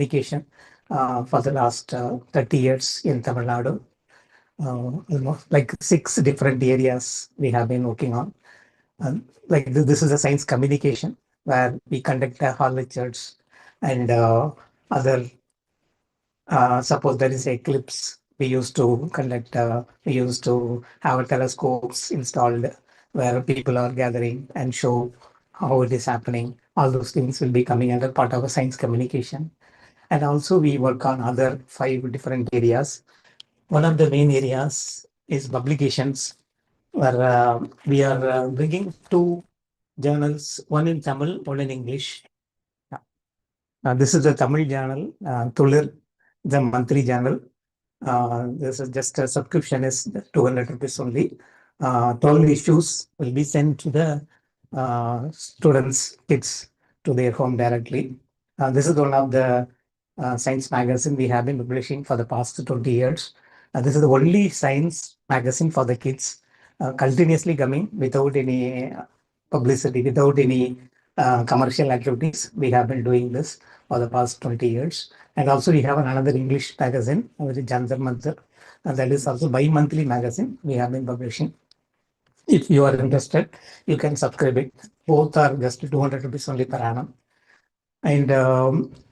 communication for the last 30 years in Tamil Nadu. Almost like 6 different areas we have been working on. This is a science communication where we conduct hall lectures and other. Suppose there is eclipse, we used to have telescopes installed where people are gathering and show how it is happening. All those things will be coming under part of a science communication. And also we work on other 5 different areas. One of the main areas is publications, where we are bringing 2 journals, one in Tamil, one in English. This is the Tamil journal, Tulir, the monthly journal. This is just a subscription is 200 rupees only. 12 issues will be sent to the students, kids, to their home directly. This is one of the science magazine we have been publishing for the past 20 years. This is the only science magazine for the kids, continuously coming without any publicity, without any commercial activities. We have been doing this for the past 20 years. And also we have another English magazine, which is Jantar Mantar, and that is also bi-monthly magazine we have been publishing. If you are interested, you can subscribe it. Both are just 200 rupees only per annum. And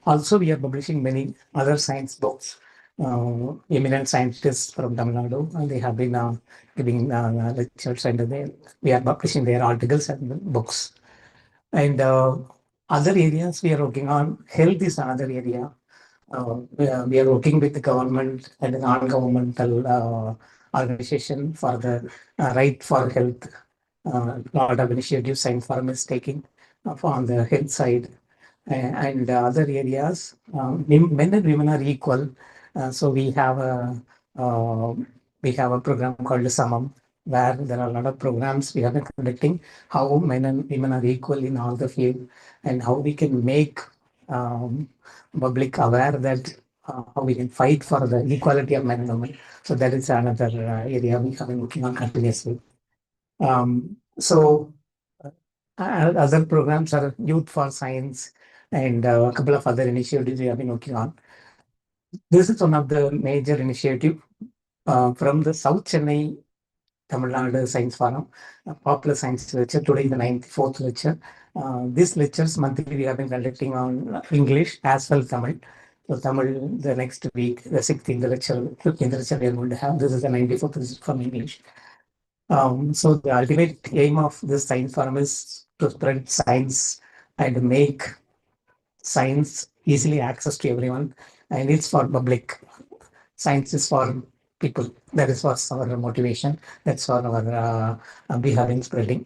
also we are publishing many other science books. Eminent scientists from Tamil Nadu, and they have been giving lectures, and we are publishing their articles and books. And other areas we are working on, health is another area. We are working with the government and the non-governmental organization for the right for health. Lot of initiatives Science Forum is taking on the health side. And other areas, men and women are equal. So we have a program called Samam, where there are a lot of programs we have been conducting, how men and women are equal in all the field, and how we can make public aware that how we can fight for the equality of men and women. So that is another area we have been working on continuously. So other programs are Youth for Science and a couple of other initiatives we have been working on. This is one of the major initiative from the South Chennai Tamil Nadu Science Forum, popular science lecture. Today is the 94th lecture. These lectures monthly we have been conducting on English as well Tamil. So Tamil, the next week, the 16th lecture, 15th lecture we are going to have. This is the 94th, this is from English. So the ultimate aim of this science forum is to spread science and make science easily access to everyone, and it's for public. Science is for people. That is what our motivation. That's for our behind spreading.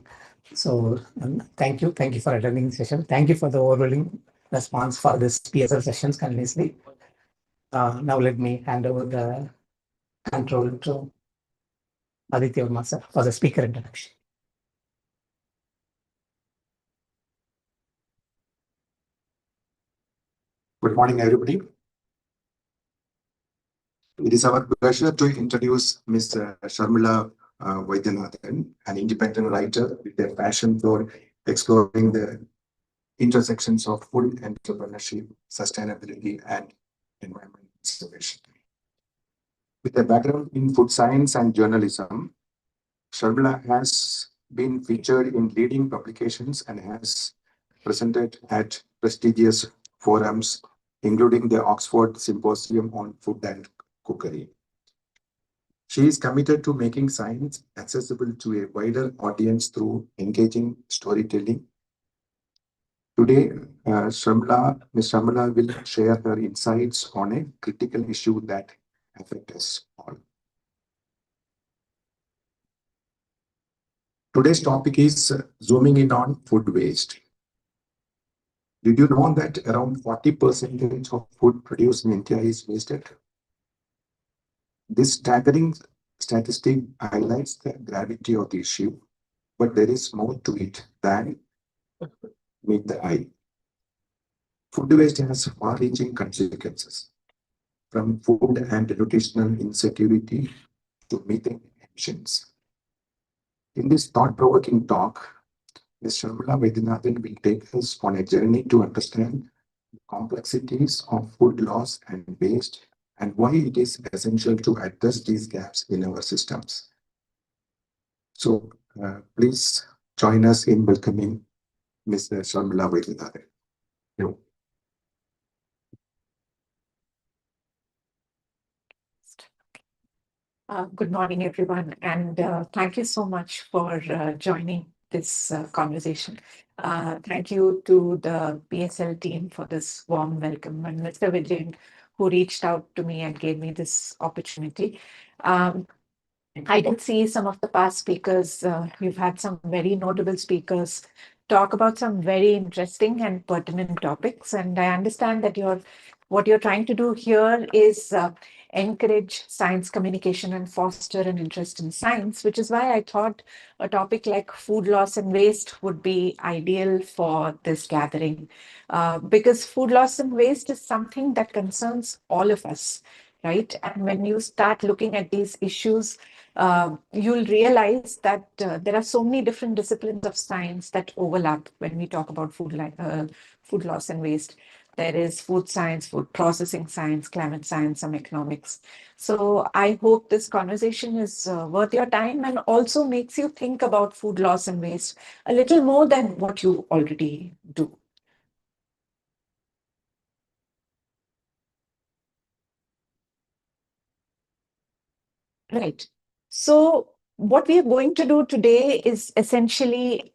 So thank you for attending the session. Thank you for the overwhelming response for this PSL sessions continuously. Now let me hand over the control to Aditya Verma sir for the speaker introduction. Good morning, everybody. It is our pleasure to introduce Ms. Sharmila Vaidyanathan, an independent writer with a passion for exploring the intersections of food entrepreneurship, sustainability, and environmental conservation. With a background in food science and journalism, Sharmila has been featured in leading publications and has presented at prestigious forums, including the Oxford Symposium on Food and Cookery. She is committed to making science accessible to a wider audience through engaging storytelling. Today, Ms. Sharmila will share her insights on a critical issue that affects us all. Today's topic is zooming in on food waste. Did you know that around 40% of food produced in India is wasted? This staggering statistic highlights the gravity of the issue, but there is more to it than meet the eye. Food waste has far-reaching consequences, from food and nutritional insecurity to methane emissions. In this thought-provoking talk, Ms. Sharmila Vaidyanathan will take us on a journey to understand the complexities of food loss and waste, and why it is essential to address these gaps in our systems. So please join us in welcoming Mr. Sharmila Vaidyanathan. You. Good morning, everyone, and thank you so much for joining this conversation. Thank you to the PSL team for this warm welcome, and Mr. Vijay, who reached out to me and gave me this opportunity. I did see some of the past speakers. We've had some very notable speakers talk about some very interesting and pertinent topics. And I understand that what you're trying to do here is encourage science communication and foster an interest in science, which is why I thought a topic like food loss and waste would be ideal for this gathering. Because food loss and waste is something that concerns all of us, right? And when you start looking at these issues, you'll realize that there are so many different disciplines of science that overlap when we talk about food loss and waste. There is food science, food processing science, climate science, some economics. So I hope this conversation is worth your time and also makes you think about food loss and waste a little more than what you already do. Right. So what we are going to do today is essentially,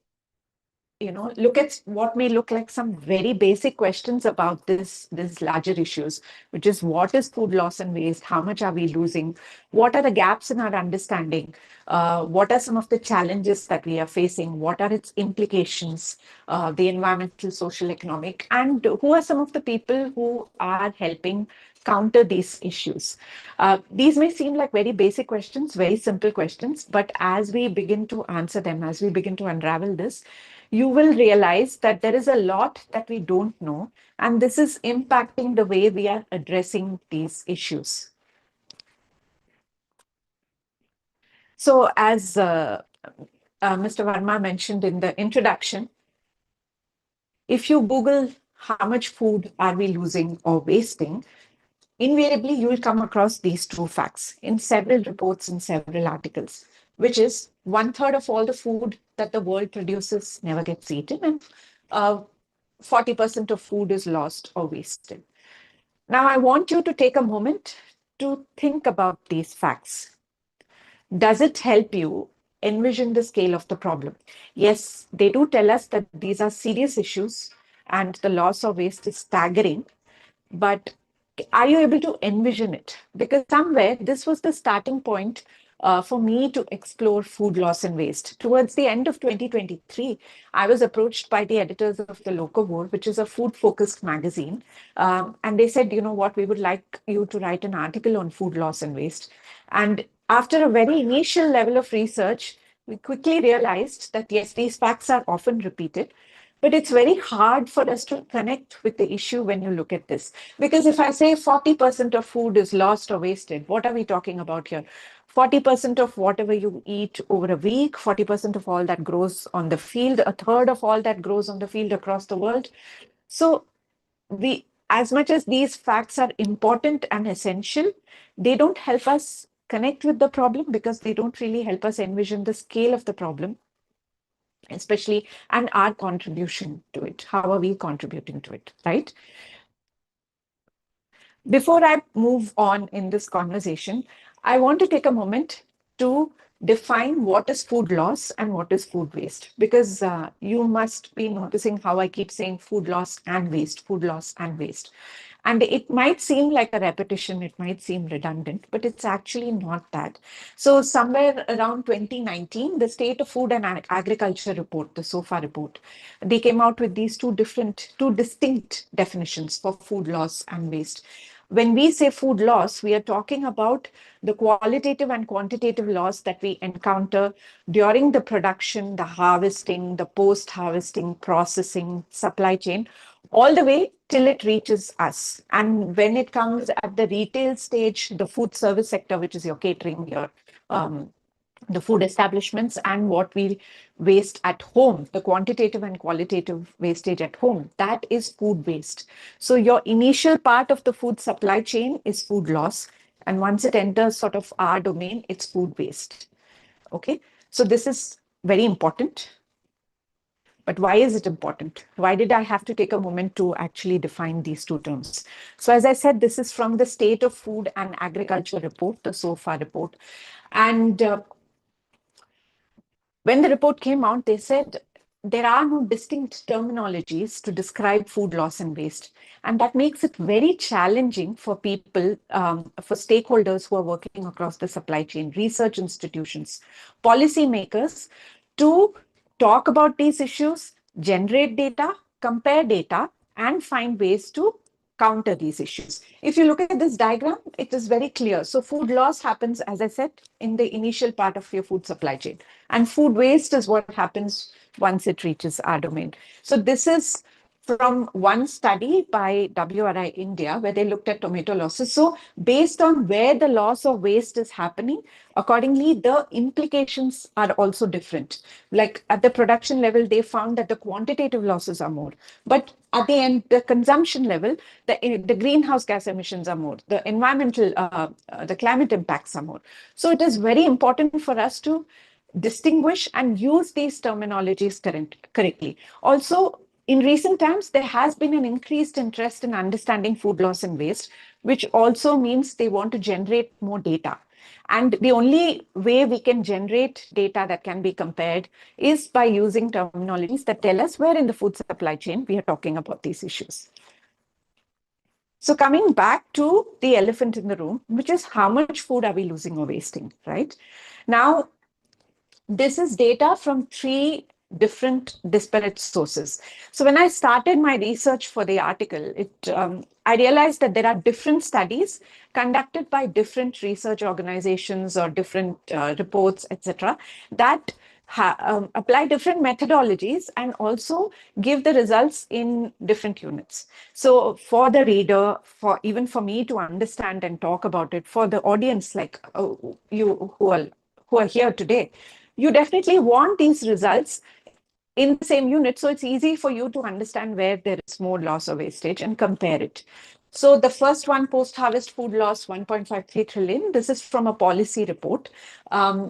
look at what may look like some very basic questions about these larger issues, which is what is food loss and waste? How much are we losing? What are the gaps in our understanding? What are some of the challenges that we are facing? What are its implications, the environmental, social, economic, and who are some of the people who are helping counter these issues? These may seem like very basic questions, very simple questions, but as we begin to answer them, as we begin to unravel this, you will realize that there is a lot that we don't know, and this is impacting the way we are addressing these issues. So as Mr. Verma mentioned in the introduction, if you Google how much food are we losing or wasting, invariably you will come across these two facts in several reports and several articles, which is 1/3 of all the food that the world produces never gets eaten, and 40% of food is lost or wasted. Now, I want you to take a moment to think about these facts. Does it help you envision the scale of the problem? Yes, they do tell us that these are serious issues and the loss or waste is staggering, but are you able to envision it? Because somewhere this was the starting point for me to explore food loss and waste. Towards the end of 2023, I was approached by the editors of the Locavore, which is a food-focused magazine. And they said, you know what, we would like you to write an article on food loss and waste. And after a very initial level of research, we quickly realized that, yes, these facts are often repeated, but it's very hard for us to connect with the issue when you look at this. Because if I say 40% of food is lost or wasted, what are we talking about here? 40% of whatever you eat over a week, 40% of all that grows on the field, 1/3 of all that grows on the field across the world. So as much as these facts are important and essential, they don't help us connect with the problem because they don't really help us envision the scale of the problem, especially, and our contribution to it. How are we contributing to it, right? Before I move on in this conversation, I want to take a moment to define what is food loss and what is food waste, because you must be noticing how I keep saying food loss and waste, food loss and waste. And it might seem like a repetition, it might seem redundant, but it's actually not that. So somewhere around 2019, the State of Food and Agriculture report, the SOFA report, they came out with these two distinct definitions for food loss and waste. When we say food loss, we are talking about the qualitative and quantitative loss that we encounter during the production, the harvesting, the post-harvesting, processing, supply chain, all the way till it reaches us. And when it comes at the retail stage, the food service sector, which is your catering, your the food establishments, and what we waste at home, the quantitative and qualitative wastage at home, that is food waste. So your initial part of the food supply chain is food loss. And once it enters sort of our domain, it's food waste. Okay, so this is very important. But why is it important? Why did I have to take a moment to actually define these two terms? So as I said, this is from the State of Food and Agriculture report, the SOFA report. And when the report came out, they said there are no distinct terminologies to describe food loss and waste. And that makes it very challenging for people, for stakeholders who are working across the supply chain, research institutions, policymakers, to talk about these issues, generate data, compare data, and find ways to counter these issues. If you look at this diagram, it is very clear. So food loss happens, as I said, in the initial part of your food supply chain. And food waste is what happens once it reaches our domain. So this is from one study by WRI India, where they looked at tomato losses. So based on where the loss or waste is happening, accordingly, the implications are also different. Like at the production level, they found that the quantitative losses are more. But at the end, the consumption level, the greenhouse gas emissions are more. The environmental, the climate impacts are more. So it is very important for us to distinguish and use these terminologies correctly. Also, in recent times, there has been an increased interest in understanding food loss and waste, which also means they want to generate more data. And the only way we can generate data that can be compared is by using terminologies that tell us where in the food supply chain we are talking about these issues. So coming back to the elephant in the room, which is how much food are we losing or wasting, right? Now, this is data from 3 different disparate sources. So when I started my research for the article, I realized that there are different studies conducted by different research organizations or different reports, etc., that apply different methodologies and also give the results in different units. So for the reader, for even for me to understand and talk about it, for the audience like you who are here today, you definitely want these results in the same unit, so it's easy for you to understand where there is more loss or wastage and compare it. So the first one, post-harvest food loss, 1.53 trillion. This is from a policy report.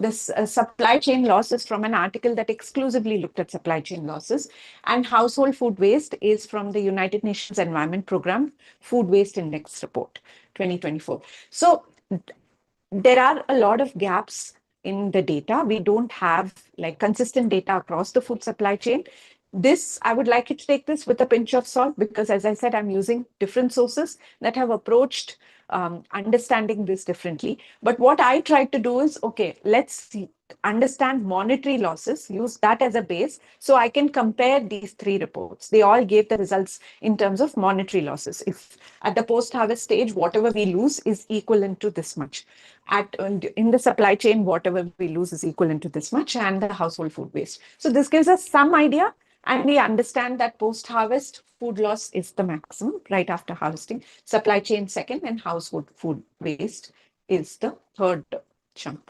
This supply chain loss is from an article that exclusively looked at supply chain losses. And household food waste is from the United Nations Environment Programme Food Waste Index Report, 2024. So there are a lot of gaps in the data. We don't have like consistent data across the food supply chain. This, I would like you to take this with a pinch of salt, because as I said, I'm using different sources that have approached understanding this differently. But what I tried to do is, okay, let's understand monetary losses, use that as a base, so I can compare these 3 reports. They all gave the results in terms of monetary losses. If at the post-harvest stage, whatever we lose is equivalent to this much. In the supply chain, whatever we lose is equivalent to this much, and the household food waste. So this gives us some idea, and we understand that post-harvest food loss is the maximum right after harvesting, supply chain second, and household food waste is the third chunk.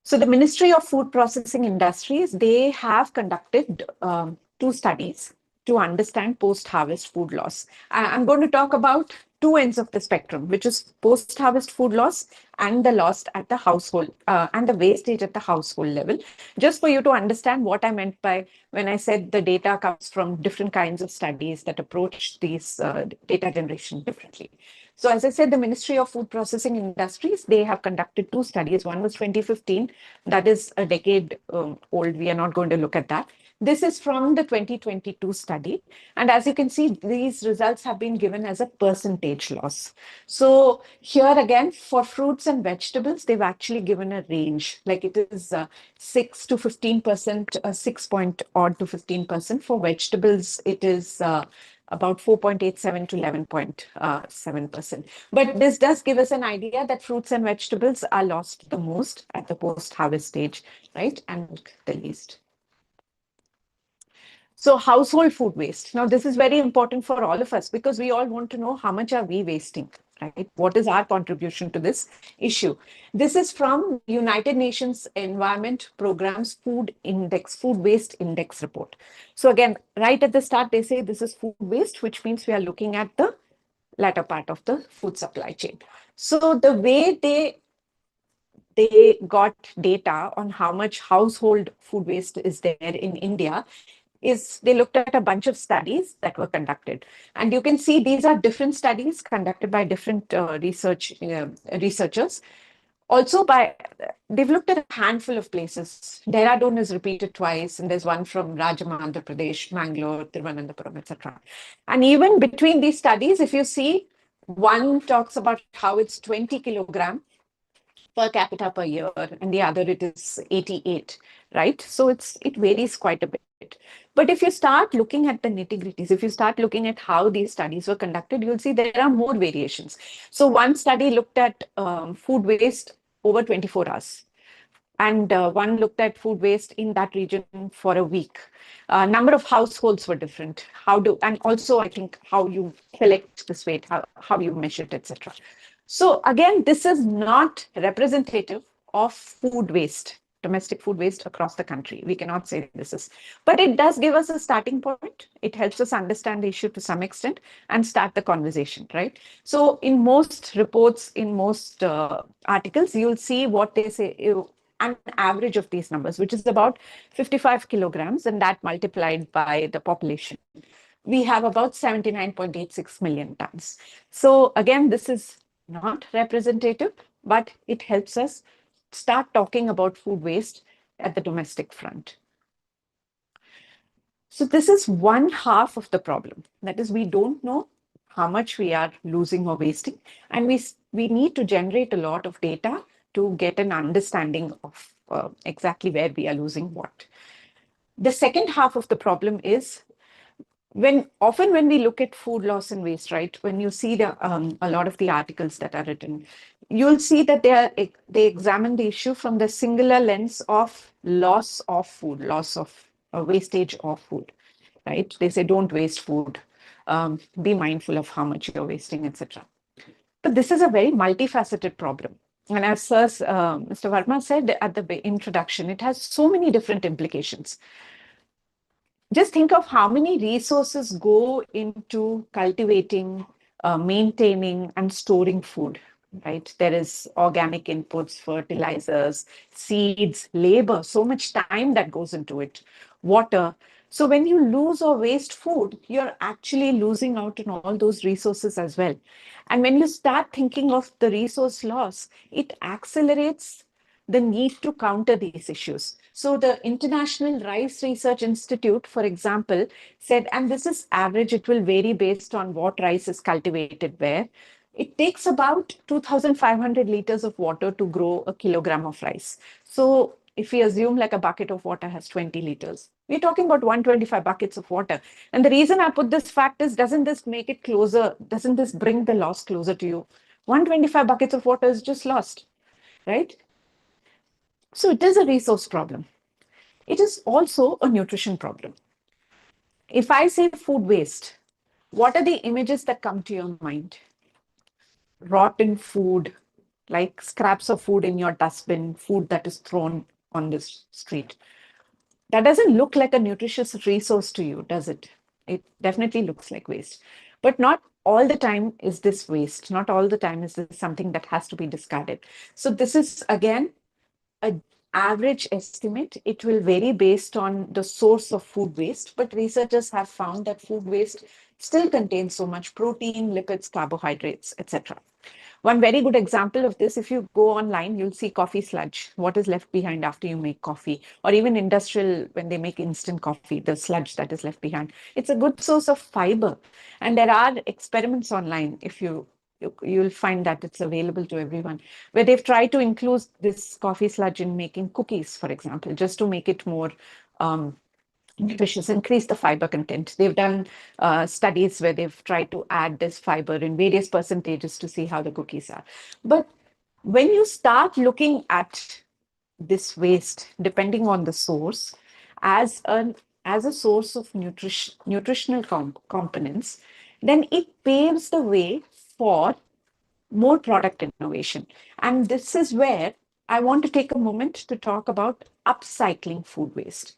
So the Ministry of Food Processing Industries, they have conducted 2 studies to understand post-harvest food loss. I'm going to talk about 2 ends of the spectrum, which is post-harvest food loss and the loss at the household and the wastage at the household level, just for you to understand what I meant by when I said the data comes from different kinds of studies that approach these data generation differently. So as I said, the Ministry of Food Processing Industries, they have conducted 2 studies. One was 2015, that is a decade old. We are not going to look at that. This is from the 2022 study. And as you can see, these results have been given as a percentage loss. So here again, for fruits and vegetables, they've actually given a range, like it is 6 to 15%, 6 point odd to 15%. For vegetables, it is about 4.87 to 11.7%. But this does give us an idea that fruits and vegetables are lost the most at the post-harvest stage, right? And the least. So household food waste. Now, this is very important for all of us because we all want to know how much are we wasting, right? What is our contribution to this issue? This is from United Nations Environment Program's Food Waste Index report. So again, right at the start, they say this is food waste, which means we are looking at the latter part of the food supply chain. So the way they got data on how much household food waste is there in India is they looked at a bunch of studies that were conducted. And you can see these are different studies conducted by different researchers. Also, they've looked at a handful of places. Dehradun is repeated twice, and there's one from Rajam, Andhra Pradesh, Mangalore, Thiruvananthapuram, etc. And even between these studies, if you see, one talks about how it's 20 kilogram per capita per year, and the other it is 88, right? So it varies quite a bit. But if you start looking at the nitty-gritties, if you start looking at how these studies were conducted, you'll see there are more variations. So one study looked at food waste over 24 hours. And one looked at food waste in that region for a week. Number of households were different. And also I think how you collect this weight, how you measure it, etc. So again, this is not representative of food waste, domestic food waste across the country. We cannot say this is, but it does give us a starting point. It helps us understand the issue to some extent and start the conversation, right? So in most reports, in most articles, you'll see what they say, an average of these numbers, which is about 55 kilograms, and that multiplied by the population, we have about 79.86 million tons. So again, this is not representative, but it helps us start talking about food waste at the domestic front. So this is one half of the problem. That is, we don't know how much we are losing or wasting, and we need to generate a lot of data to get an understanding of exactly where we are losing what. The second half of the problem is often when we look at food loss and waste, right, when you see a lot of the articles that are written, you'll see that they examine the issue from the singular lens of loss of food, loss of wastage of food, right? They say don't waste food, be mindful of how much you're wasting, etc. But this is a very multifaceted problem. And as Mr. Verma said at the introduction, it has so many different implications. Just think of how many resources go into cultivating, maintaining, and storing food, right? There is organic inputs, fertilizers, seeds, labor, so much time that goes into it, water. So when you lose or waste food, you're actually losing out on all those resources as well. And when you start thinking of the resource loss, it accelerates the need to counter these issues. So the International Rice Research Institute, for example, said, and this is average, it will vary based on what rice is cultivated where. It takes about 2,500 liters of water to grow a kilogram of rice. So if we assume like a bucket of water has 20 liters, we're talking about 125 buckets of water. And the reason I put this fact is, doesn't this make it closer? Doesn't this bring the loss closer to you? 125 buckets of water is just lost, right? So it is a resource problem. It is also a nutrition problem. If I say food waste, what are the images that come to your mind? Rotten food, like scraps of food in your dustbin, food that is thrown on the street. That doesn't look like a nutritious resource to you, does it? It definitely looks like waste. But not all the time is this waste. Not all the time is this something that has to be discarded. So this is, again, an average estimate. It will vary based on the source of food waste, but researchers have found that food waste still contains so much protein, lipids, carbohydrates, etc. One very good example of this, if you go online, you'll see coffee sludge, what is left behind after you make coffee, or even industrial, when they make instant coffee, the sludge that is left behind. It's a good source of fiber. And there are experiments online, if you'll find that it's available to everyone, where they've tried to include this coffee sludge in making cookies, for example, just to make it more nutritious, increase the fiber content. They've done studies where they've tried to add this fiber in various percentages to see how the cookies are. But when you start looking at this waste, depending on the source, as a source of nutritional components, then it paves the way for more product innovation. And this is where I want to take a moment to talk about upcycling food waste.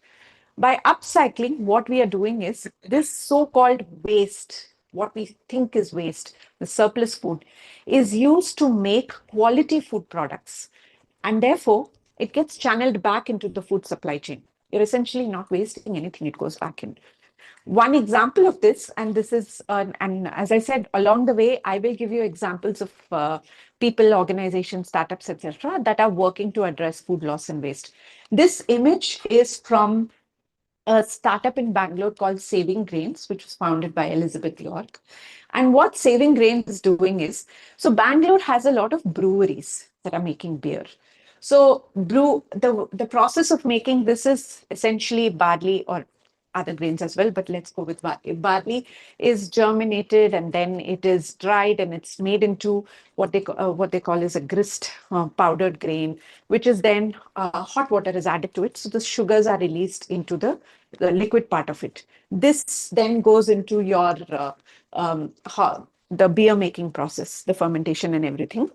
By upcycling, what we are doing is this so-called waste, what we think is waste, the surplus food, is used to make quality food products. And therefore, it gets channeled back into the food supply chain. You're essentially not wasting anything, it goes back in. One example of this, and this is, and as I said, along the way, I will give you examples of people, organizations, startups, etc., that are working to address food loss and waste. This image is from a startup in Bangalore called Saving Grains, which was founded by Elizabeth York. And what Saving Grains is doing is, so Bangalore has a lot of breweries that are making beer. So the process of making this is essentially barley or other grains as well, but let's go with barley. Barley is germinated and then it is dried and it's made into what they call is a grist powdered grain, which is then hot water is added to it. So the sugars are released into the liquid part of it. This then goes into your the beer making process, the fermentation and everything.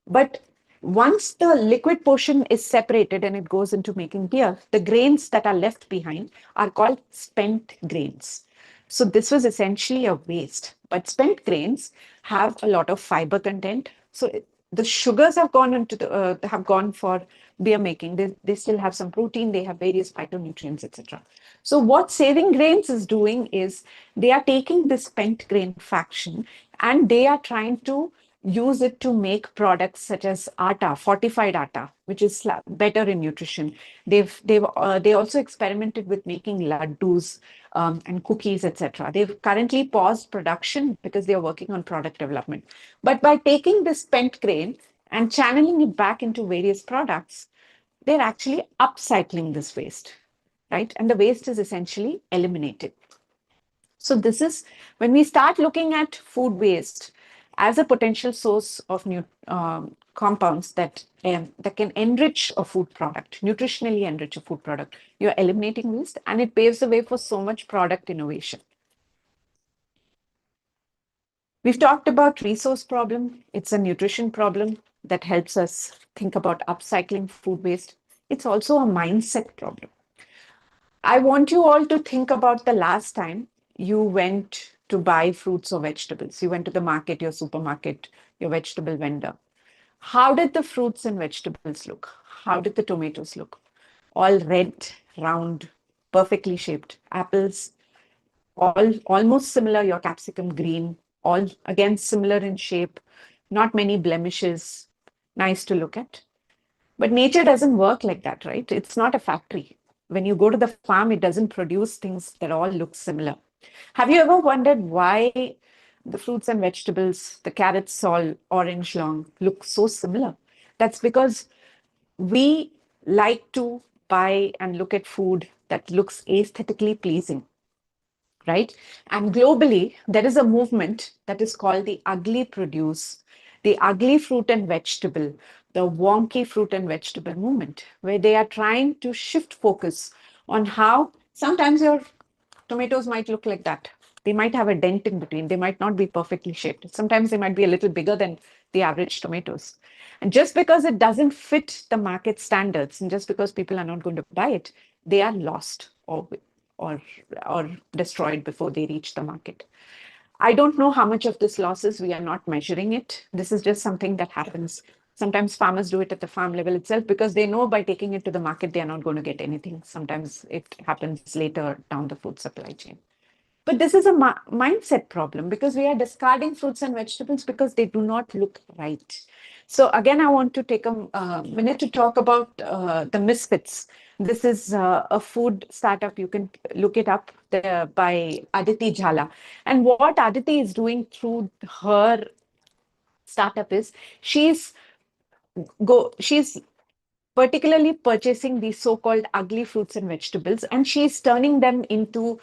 But once the liquid portion is separated and it goes into making beer, the grains that are left behind are called spent grains. So this was essentially a waste, but spent grains have a lot of fiber content. So the sugars have gone into have gone for beer making. They still have some protein. They have various phytonutrients, etc. So what Saving Grains is doing is they are taking this spent grain fraction and they are trying to use it to make products such as atta, fortified atta, which is better in nutrition. They also experimented with making laddus and cookies, etc. They've currently paused production because they are working on product development. But by taking this spent grain and channeling it back into various products, they're actually upcycling this waste, right? And the waste is essentially eliminated. So this is when we start looking at food waste as a potential source of new compounds that can enrich a food product, nutritionally enrich a food product. You're eliminating waste, and it paves the way for so much product innovation. We've talked about resource problem. It's a nutrition problem that helps us think about upcycling food waste. It's also a mindset problem. I want you all to think about the last time you went to buy fruits or vegetables. You went to the market, your supermarket, your vegetable vendor. How did the fruits and vegetables look? How did the tomatoes look? All red, round, perfectly shaped. Apples, all almost similar, your capsicum green, all again similar in shape, not many blemishes, nice to look at. But nature doesn't work like that, right? It's not a factory. When you go to the farm, it doesn't produce things that all look similar. Have you ever wondered why the fruits and vegetables, the carrots all orange long, look so similar? That's because we like to buy and look at food that looks aesthetically pleasing, right? And globally, there is a movement that is called the ugly produce, the ugly fruit and vegetable, the wonky fruit and vegetable movement, where they are trying to shift focus on how sometimes your tomatoes might look like that. They might have a dent in between. They might not be perfectly shaped. Sometimes they might be a little bigger than the average tomatoes. And just because it doesn't fit the market standards, and just because people are not going to buy it, they are lost or or destroyed before they reach the market. I don't know how much of this losses we are not measuring it. This is just something that happens. Sometimes farmers do it at the farm level itself because they know by taking it to the market, they are not going to get anything. Sometimes it happens later down the food supply chain. But this is a mindset problem because we are discarding fruits and vegetables because they do not look right. So again, I want to take a minute to talk about the misfits. This is a food startup. You can look it up by Aditi Jhala. And what Aditi is doing through her startup is she's particularly purchasing these so-called ugly fruits and vegetables, and she's turning them into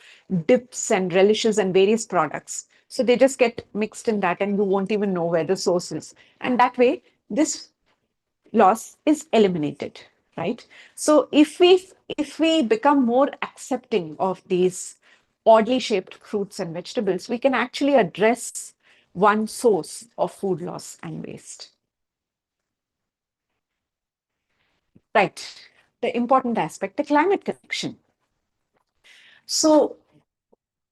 dips and relishes and various products. So they just get mixed in that, and you won't even know where the source is. And that way, this loss is eliminated, right? So if we become more accepting of these oddly shaped fruits and vegetables, we can actually address one source of food loss and waste. Right. The important aspect, the climate connection. So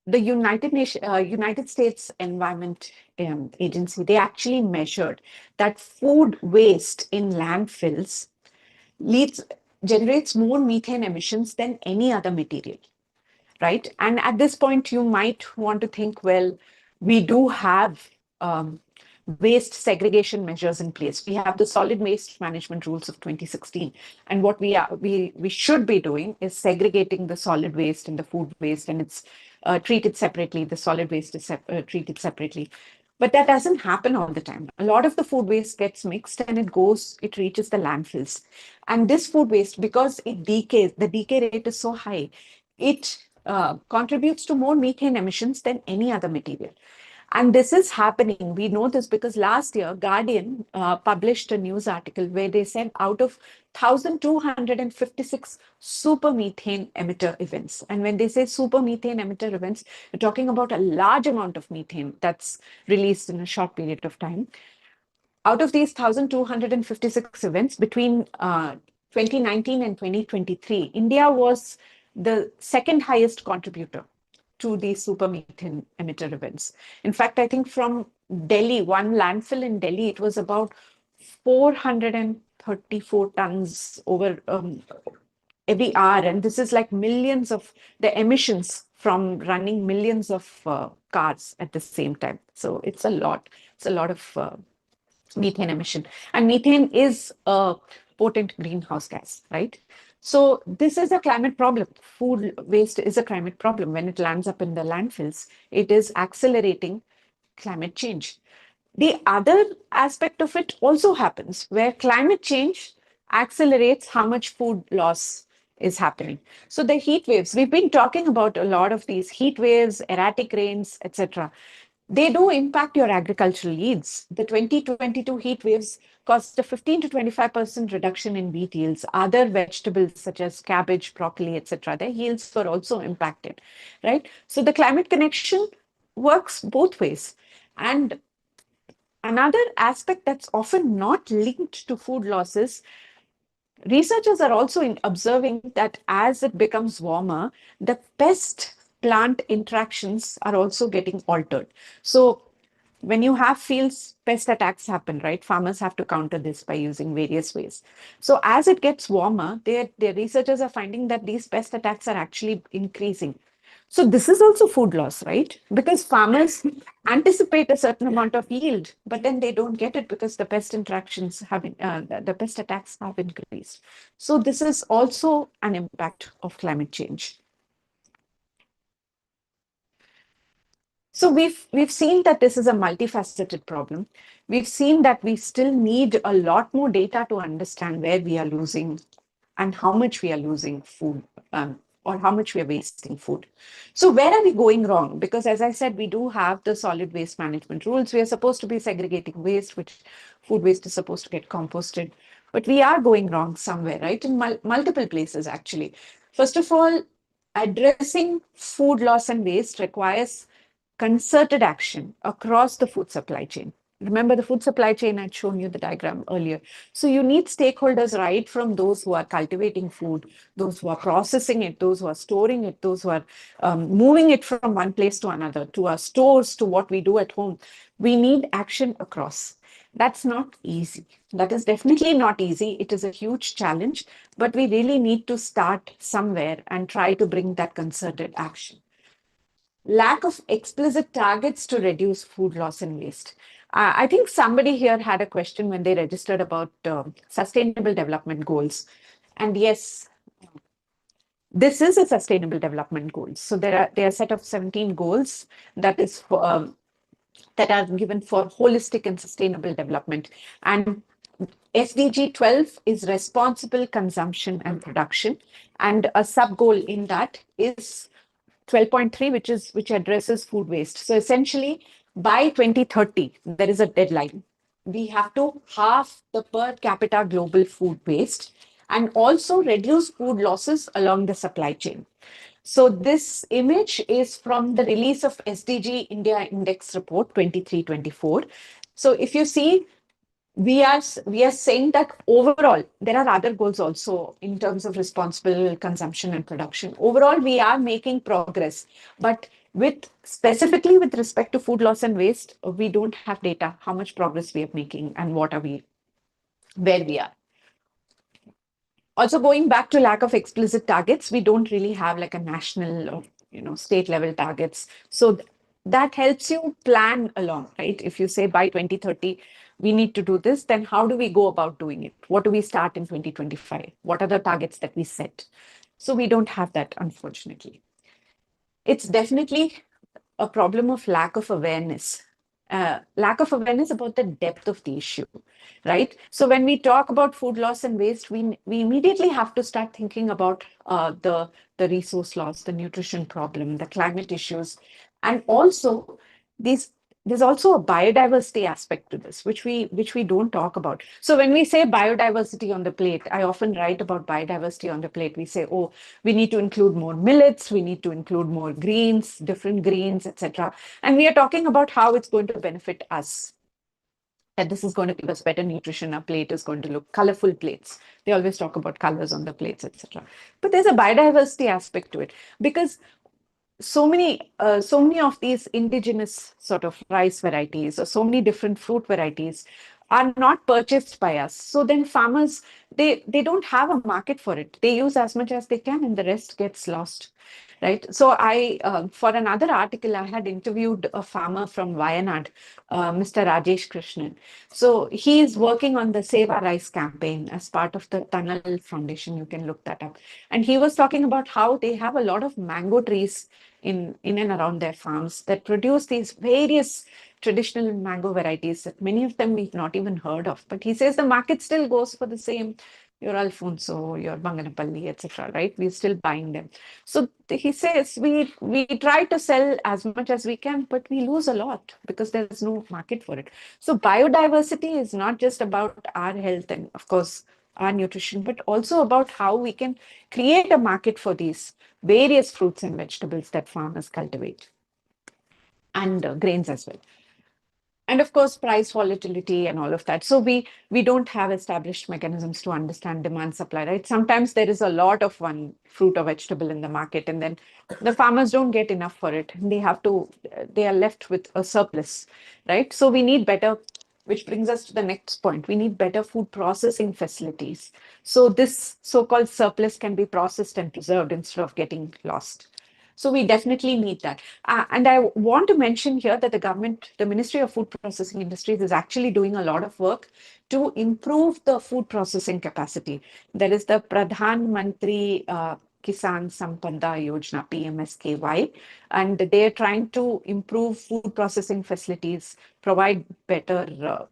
the United States Environment Agency, they actually measured that food waste in landfills generates more methane emissions than any other material, right? And at this point, you might want to think, well, we do have waste segregation measures in place. We have the solid waste management rules of 2016. And what we should be doing is segregating the solid waste and the food waste, and it's treated separately. The solid waste is treated separately. But that doesn't happen all the time. A lot of the food waste gets mixed and it reaches the landfills. And this food waste, because it decays, the decay rate is so high, it contributes to more methane emissions than any other material. And this is happening. We know this because last year, Guardian published a news article where they said out of 1,256 super methane emitter events. And when they say super methane emitter events, we're talking about a large amount of methane that's released in a short period of time. Out of these 1,256 events between 2019 and 2023, India was the second highest contributor to these super methane emitter events. In fact, I think from Delhi, one landfill in Delhi, it was about 434 tons over every hour. And this is like millions of the emissions from running millions of cars at the same time. So it's a lot. It's a lot of methane emission. And methane is a potent greenhouse gas, right? So this is a climate problem. Food waste is a climate problem. When it lands up in the landfills, it is accelerating climate change. The other aspect of it also happens where climate change accelerates how much food loss is happening. So the heat waves, we've been talking about a lot of these heat waves, erratic rains, etc. They do impact your agricultural yields. The 2022 heat waves caused a 15 to 25% reduction in wheat yields. Other vegetables such as cabbage, broccoli, etc., their yields were also impacted, right? So the climate connection works both ways. And another aspect that's often not linked to food losses, researchers are also observing that as it becomes warmer, the pest plant interactions are also getting altered. So when you have fields, pest attacks happen, right? Farmers have to counter this by using various ways. So as it gets warmer, their researchers are finding that these pest attacks are actually increasing. So this is also food loss, right? Because farmers anticipate a certain amount of yield, but then they don't get it because the pest interactions have, the pest attacks have increased. So this is also an impact of climate change. So we've seen that this is a multifaceted problem. We've seen that we still need a lot more data to understand where we are losing and how much we are losing food, or how much we are wasting food. So where are we going wrong? Because as I said, we do have the solid waste management rules. We are supposed to be segregating waste, which food waste is supposed to get composted. But we are going wrong somewhere, right? In multiple places, actually. First of all, addressing food loss and waste requires concerted action across the food supply chain. Remember the food supply chain, I'd shown you the diagram earlier. So you need stakeholders right from those who are cultivating food, those who are processing it, those who are storing it, those who are moving it from one place to another, to our stores, to what we do at home. We need action across. That's not easy. That is definitely not easy. It is a huge challenge, but we really need to start somewhere and try to bring that concerted action. Lack of explicit targets to reduce food loss and waste. I think somebody here had a question when they registered about sustainable development goals. And yes, this is a sustainable development goal. So there are a set of 17 goals that is for, that are given for holistic and sustainable development. And SDG 12 is responsible consumption and production. And a sub goal in that is 12.3, which addresses food waste. So essentially, by 2030, there is a deadline. We have to halve the per capita global food waste and also reduce food losses along the supply chain. So this image is from the release of SDG India Index Report 23-24. So if you see, we are saying that overall, there are other goals also in terms of responsible consumption and production. Overall, we are making progress, but specifically with respect to food loss and waste, we don't have data, how much progress we are making and where we are. Also, going back to lack of explicit targets, we don't really have like a national or state level targets. So that helps you plan along, right? If you say by 2030, we need to do this, then how do we go about doing it? What do we start in 2025? What are the targets that we set? So we don't have that, unfortunately. It's definitely a problem of lack of awareness. Lack of awareness about the depth of the issue, right? So when we talk about food loss and waste, we immediately have to start thinking about the resource loss, the nutrition problem, the climate issues, and also these. There's also a biodiversity aspect to this, which we don't talk about. So when we say biodiversity on the plate, I often write about biodiversity on the plate. We say, oh, we need to include more millets, we need to include more greens, different greens, etc. And we are talking about how it's going to benefit us. That this is going to give us better nutrition. Our plate is going to look colorful plates. They always talk about colors on the plates, etc. But there's a biodiversity aspect to it because so many of these indigenous sort of rice varieties or so many different fruit varieties are not purchased by us. So then farmers, they don't have a market for it. They use as much as they can and the rest gets lost, right? So for another article, I had interviewed a farmer from Wayanad, Mr. Rajesh Krishnan. So he is working on the Save Our Rice campaign as part of the Tunnel Foundation. You can look that up. And he was talking about how they have a lot of mango trees in and around their farms that produce these various traditional mango varieties that many of them we've not even heard of. But he says the market still goes for the same, your Alfonso, your Banganapalli, etc. Right? We're still buying them. So he says we try to sell as much as we can, but we lose a lot because there's no market for it. So biodiversity is not just about our health and of course our nutrition, but also about how we can create a market for these various fruits and vegetables that farmers cultivate and grains as well. And of course, price volatility and all of that. So we don't have established mechanisms to understand demand supply, right? Sometimes there is a lot of one fruit or vegetable in the market, and then the farmers don't get enough for it. They are left with a surplus, right? So we need better, which brings us to the next point. We need better food processing facilities. So this so-called surplus can be processed and preserved instead of getting lost. So we definitely need that. And I want to mention here that the Ministry of Food Processing Industries is actually doing a lot of work to improve the food processing capacity. There is the Pradhan Mantri Kisan Sampada Yojana, PMSKY, and they are trying to improve food processing facilities, provide better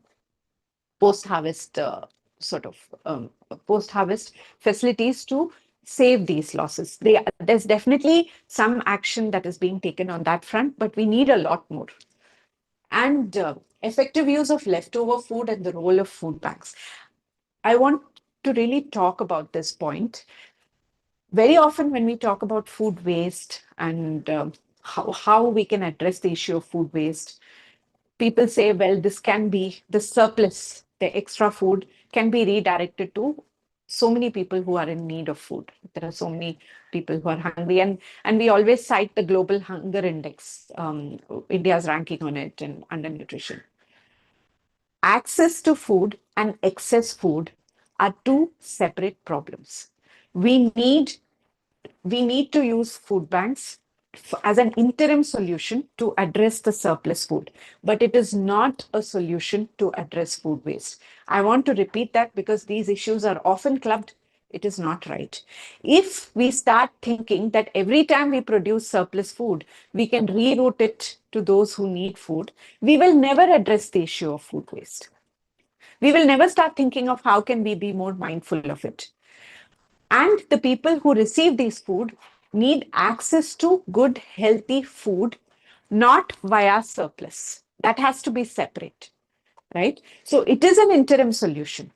post-harvest post-harvest facilities to save these losses. There's definitely some action that is being taken on that front, but we need a lot more. And effective use of leftover food and the role of food banks. I want to really talk about this point. Very often when we talk about food waste and how we can address the issue of food waste, people say, well, this can be the surplus, the extra food can be redirected to so many people who are in need of food. There are so many people who are hungry. And we always cite the Global Hunger Index, India's ranking on it and undernutrition. Access to food and excess food are two separate problems. We need to use food banks as an interim solution to address the surplus food, but it is not a solution to address food waste. I want to repeat that because these issues are often clubbed. It is not right. If we start thinking that every time we produce surplus food, we can reroute it to those who need food, we will never address the issue of food waste. We will never start thinking of how can we be more mindful of it. And the people who receive these food need access to good, healthy food, not via surplus. That has to be separate, right? So it is an interim solution.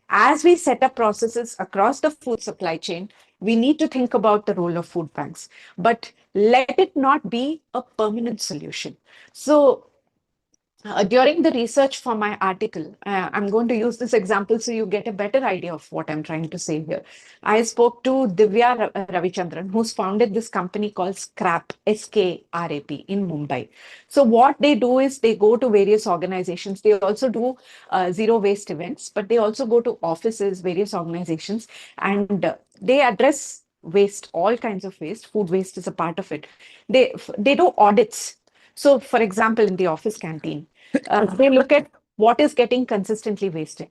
As we set up processes across the food supply chain, We need to think about the role of food banks, but let it not be a permanent solution. So during the research for my article, I'm going to use this example so you get a better idea of what I'm trying to say here. I spoke to Divya Ravichandran, who's founded this company called Scrap, SKRAP, in Mumbai. So what they do is they go to various organizations. They also do zero waste events, but they also go to offices, various organizations, and they address waste, all kinds of waste. Food waste is a part of it. They do audits. So, for example, in the office canteen, they look at what is getting consistently wasted.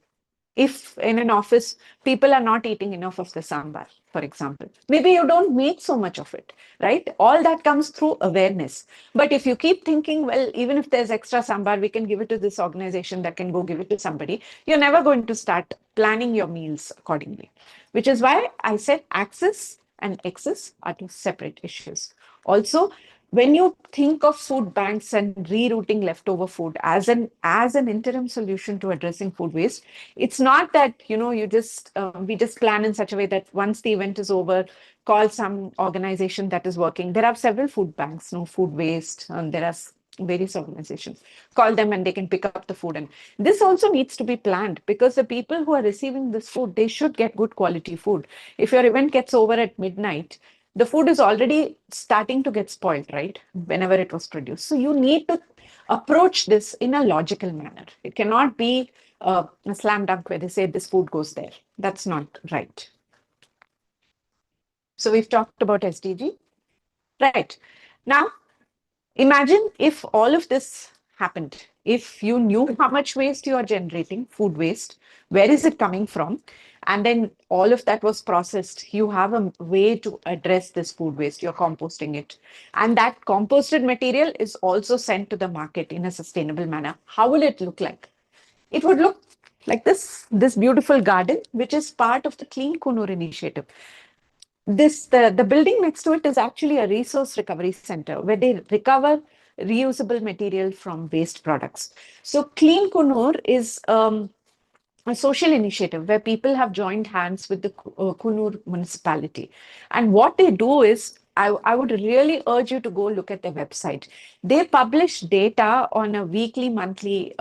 If in an office, people are not eating enough of the sambar, for example, maybe you don't make so much of it, right? All that comes through awareness. But if you keep thinking, well, even if there's extra sambar, we can give it to this organization that can go give it to somebody, you're never going to start planning your meals accordingly, which is why I said access and excess are two separate issues. Also, when you think of food banks and rerouting leftover food as an interim solution to addressing food waste, it's not that you just we just plan in such a way that once the event is over, call some organization that is working. There are several food banks, no food waste, and there are various organizations. Call them and they can pick up the food. And this also needs to be planned, because the people who are receiving this food, they should get good quality food. If your event gets over at midnight, the food is already starting to get spoiled, right? Whenever it was produced. So you need to approach this in a logical manner. It cannot be a slam dunk where they say this food goes there. That's not right. So we've talked about SDG. Right. Now, imagine if all of this happened. If you knew how much waste you are generating, food waste, where is it coming from? And then all of that was processed. You have a way to address this food waste. You're composting it. And that composted material is also sent to the market in a sustainable manner. How will it look like? It would look like this beautiful garden, which is part of the Clean Kunur initiative. The building next to it is actually a resource recovery center where they recover reusable material from waste products. So Clean Kunur is a social initiative where people have joined hands with the Kunur municipality. And what they do is, I would really urge you to go look at their website. They publish data on a weekly, monthly,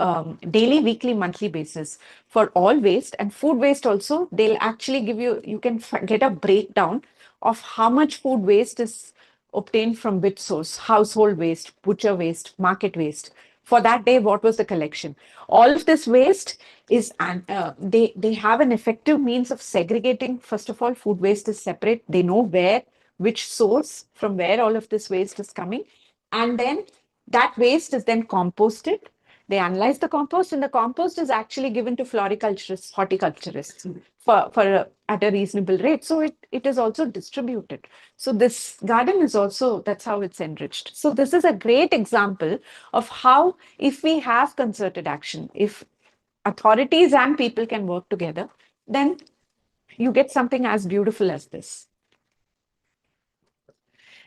daily, weekly, monthly basis for all waste and food waste also. They'll actually give you can get a breakdown of how much food waste is obtained from which source: household waste, butcher waste, market waste. For that day, what was the collection? All of this waste is, they have an effective means of segregating. First of all, food waste is separate. They know which source, from where all of this waste is coming. And then that waste is then composted. They analyze the compost, and the compost is actually given to floriculturists, horticulturists at a reasonable rate. So it is also distributed. So this garden is also, that's how it's enriched. So this is a great example of how, if we have concerted action, if authorities and people can work together, then you get something as beautiful as this.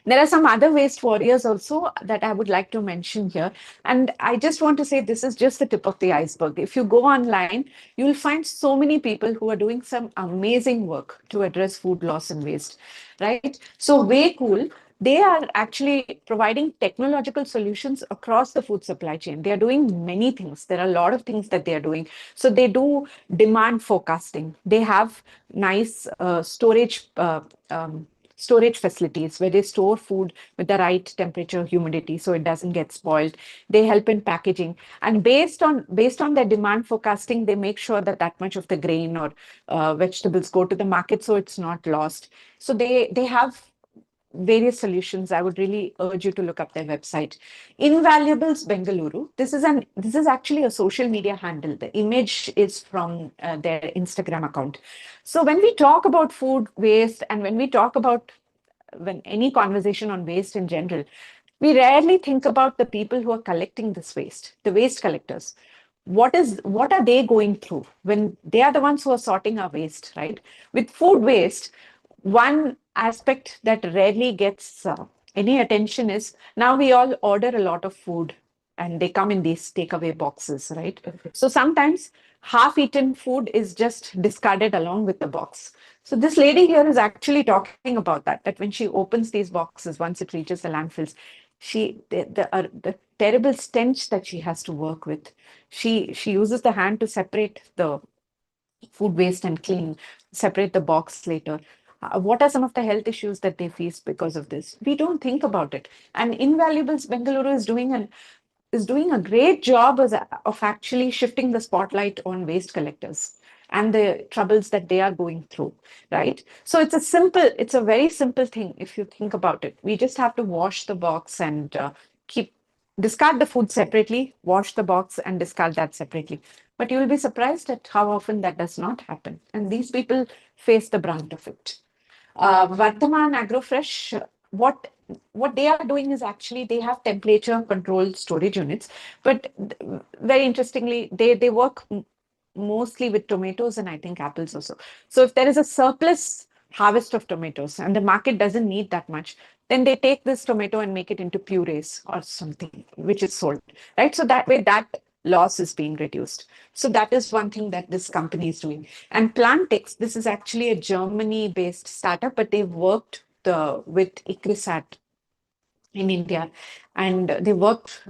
There are some other waste warriors also that I would like to mention here. And I just want to say this is just the tip of the iceberg. If you go online, you'll find so many people who are doing some amazing work to address food loss and waste, right? So Way Cool, they are actually providing technological solutions across the food supply chain. They are doing many things. There are a lot of things that they are doing. So they do demand forecasting. They have nice storage facilities where they store food with the right temperature, humidity, so it doesn't get spoiled. They help in packaging, and based on their demand forecasting, they make sure that much of the grain or vegetables go to the market, so it's not lost. So they have various solutions. I would really urge you to look up their website. Invaluables Bengaluru. This is actually a social media handle. The image is from their Instagram account. So when we talk about food waste, and when we talk about any conversation on waste in general, we rarely think about the people who are collecting this waste, the waste collectors. What are they going through when they are the ones who are sorting our waste, right? With food waste, one aspect that rarely gets any attention is, now we all order a lot of food and they come in these takeaway boxes, right? So sometimes half-eaten food is just discarded along with the box. So this lady here is actually talking about that when she opens these boxes, once it reaches the landfills, the terrible stench that she has to work with. She uses the hand to separate the food waste and clean, separate the box later. What are some of the health issues that they face because of this? We don't think about it. And Invaluables Bengaluru is doing a great job of actually shifting the spotlight on waste collectors and the troubles that they are going through, right? So it's a very simple thing if you think about it. We just have to wash the box and discard the food separately, wash the box and discard that separately. But you will be surprised at how often that does not happen. And these people face the brunt of it. Vardhaman Agrofresh, what they are doing is actually they have temperature controlled storage units, but very interestingly, they work mostly with tomatoes and I think apples also. So if there is a surplus harvest of tomatoes and the market doesn't need that much, then they take this tomato and make it into purees or something, which is sold, right? So that way that loss is being reduced. So that is one thing that this company is doing. And Plantix, this is actually a Germany-based startup, but they've worked with ICRISAT in India, and they worked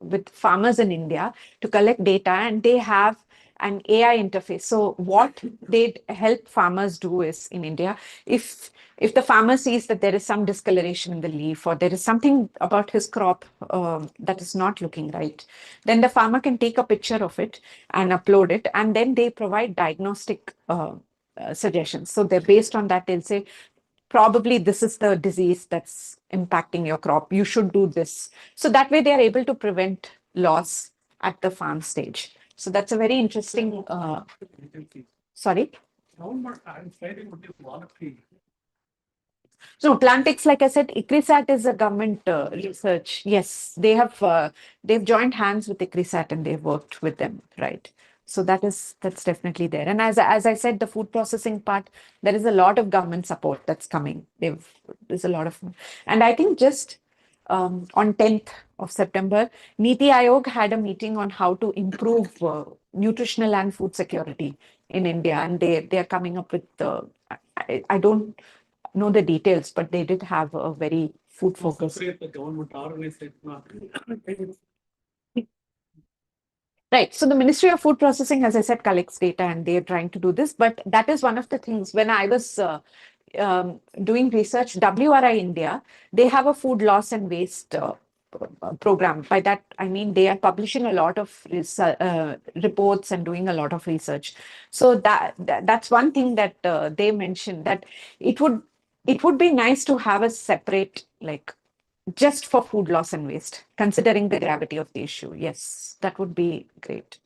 with farmers in India to collect data, and they have an AI interface. So what they help farmers do is in India, if the farmer sees that there is some discoloration in the leaf or there is something about his crop that is not looking right, then the farmer can take a picture of it and upload it, and then they provide diagnostic suggestions. So they're based on that, they'll say, probably this is the disease that's impacting your crop. You should do this. So that way they are able to prevent loss at the farm stage. So that's a very interesting, sorry? So Plantix, like I said, ICRISAT is a government research. Yes, they've joined hands with ICRISAT and they've worked with them, right? So that's definitely there. And as I said, the food processing part, there is a lot of government support that's coming. There's a lot of, and I think just on 10th of September, Niti Aayog had a meeting on how to improve nutritional and food security in India, and they are coming up with I don't know the details, but they did have a very food focus. Right. So the Ministry of Food Processing, as I said, collects data and they're trying to do this. But that is one of the things when I was doing research, WRI India, they have a food loss and waste program. By that, I mean, they are publishing a lot of reports and doing a lot of research. So that's one thing that they mentioned, that it would be nice to have a separate, like, just for food loss and waste, considering the gravity of the issue. Yes, that would be great.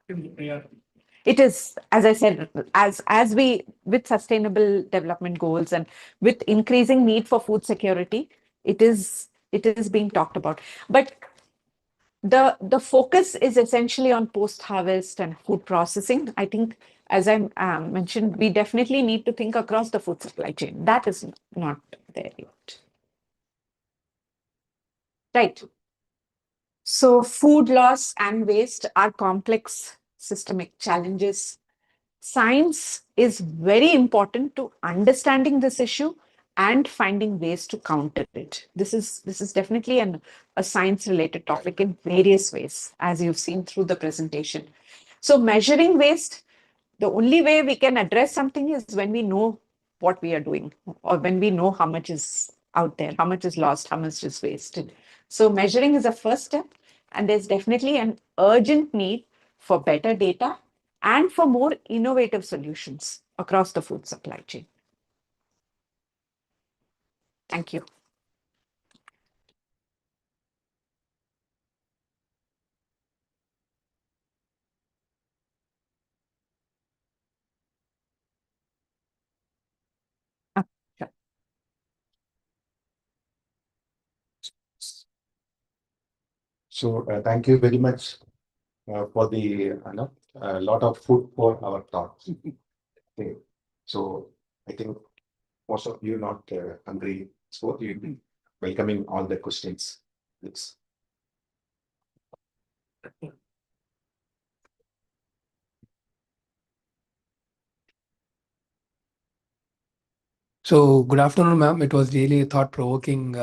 It is, as I said, as we, with sustainable development goals and with increasing need for food security, it is being talked about. But the focus is essentially on post-harvest and food processing. I think, as I mentioned, we definitely need to think across the food supply chain. That is not there yet. Right. So food loss and waste are complex systemic challenges. Science is very important to understanding this issue and finding ways to counter it. This is definitely a science related topic in various ways, as you've seen through the presentation. So measuring waste, the only way we can address something is when we know what we are doing, or when we know how much is out there, how much is lost, how much is wasted. So measuring is a first step, and there's definitely an urgent need for better data and for more innovative solutions across the food supply chain. Thank you. Sure. So thank you very much for the lot of food for our thoughts. Okay. So I think most of you not hungry, so you'll be welcoming all the questions. Yes. So, good afternoon, ma'am. It was really a thought-provoking,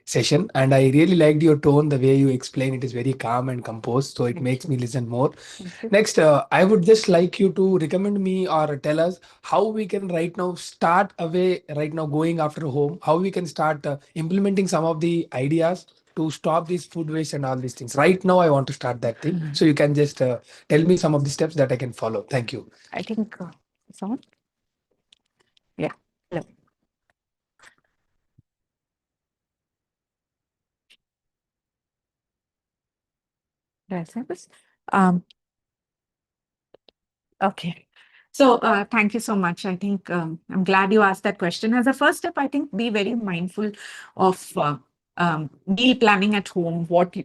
session, and I really liked your tone. The way you explain it is very calm and composed, so it Thank makes you. me listen more. Thank you. Next, I would just like you to recommend me or tell us how we can right now start away right now going after home. How we can start implementing some of the ideas to stop this food waste and all these things. Right now, I want to start that thing. So you can just tell me some of the steps that I can follow. Thank you. I think someone. Yeah. Hello. Did I say this? Okay. So thank you so much. I think I'm glad you asked that question. As a first step, I think be very mindful of meal planning at home, what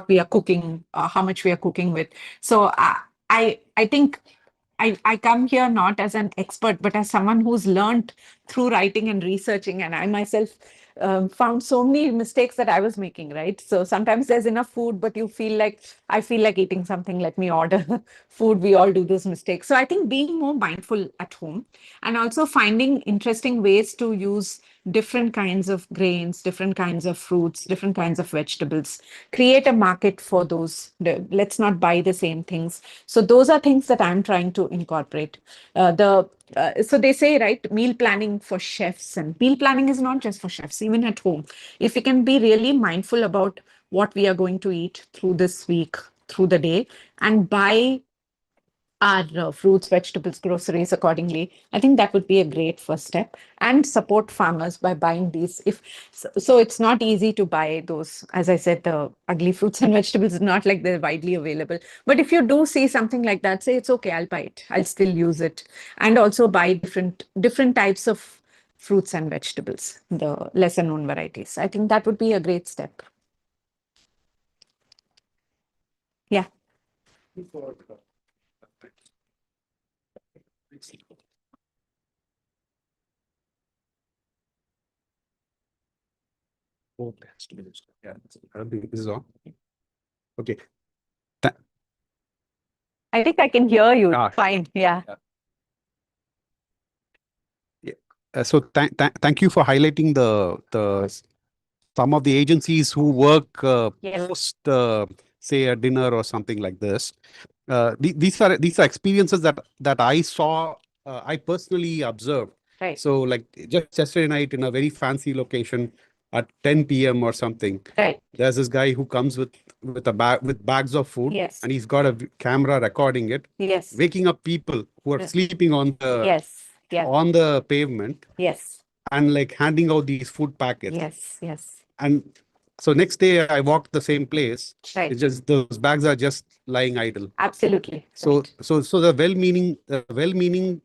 we are cooking, how much we are cooking with. So I think I come here not as an expert, but as someone who's learned through writing and researching, and I myself found so many mistakes that I was making, right? So sometimes there's enough food, but I feel like eating something, let me order food. We all do those mistakes. So I think being more mindful at home and also finding interesting ways to use different kinds of grains, different kinds of fruits, different kinds of vegetables, create a market for those. Let's not buy the same things. So those are things that I'm trying to incorporate. So they say, right, meal planning for chefs, and meal planning is not just for chefs, even at home. If we can be really mindful about what we are going to eat through this week, through the day, and buy our fruits, vegetables, groceries accordingly, I think that would be a great first step. And support farmers by buying these. So it's not easy to buy those, as I said, the ugly fruits and vegetables is not like they're widely available. But if you do see something like that, say it's okay, I'll buy it. I'll still use it. And also buy different types of fruits and vegetables, the lesser known varieties. I think that would be a great step. Yeah. Yeah, I don't think this is on. Okay. I think I can hear you. Ah. Fine. Yeah. So thank you for highlighting the some of the agencies who work Yes. post say a dinner or something like this. These are experiences that I saw, I personally observed. Right. So like just yesterday night in a very fancy location at 10 p.m. or something. Right. There's this guy who comes with bags of food. Yes. And he's got a camera recording it. Yes. Waking up people who are sleeping on the Yes. Yeah. on the pavement. Yes. And like handing out these food packets. Yes. Yes. And so next day I walked the same place. Right. It's just those bags are just lying idle. Absolutely. So Right. so the well-meaning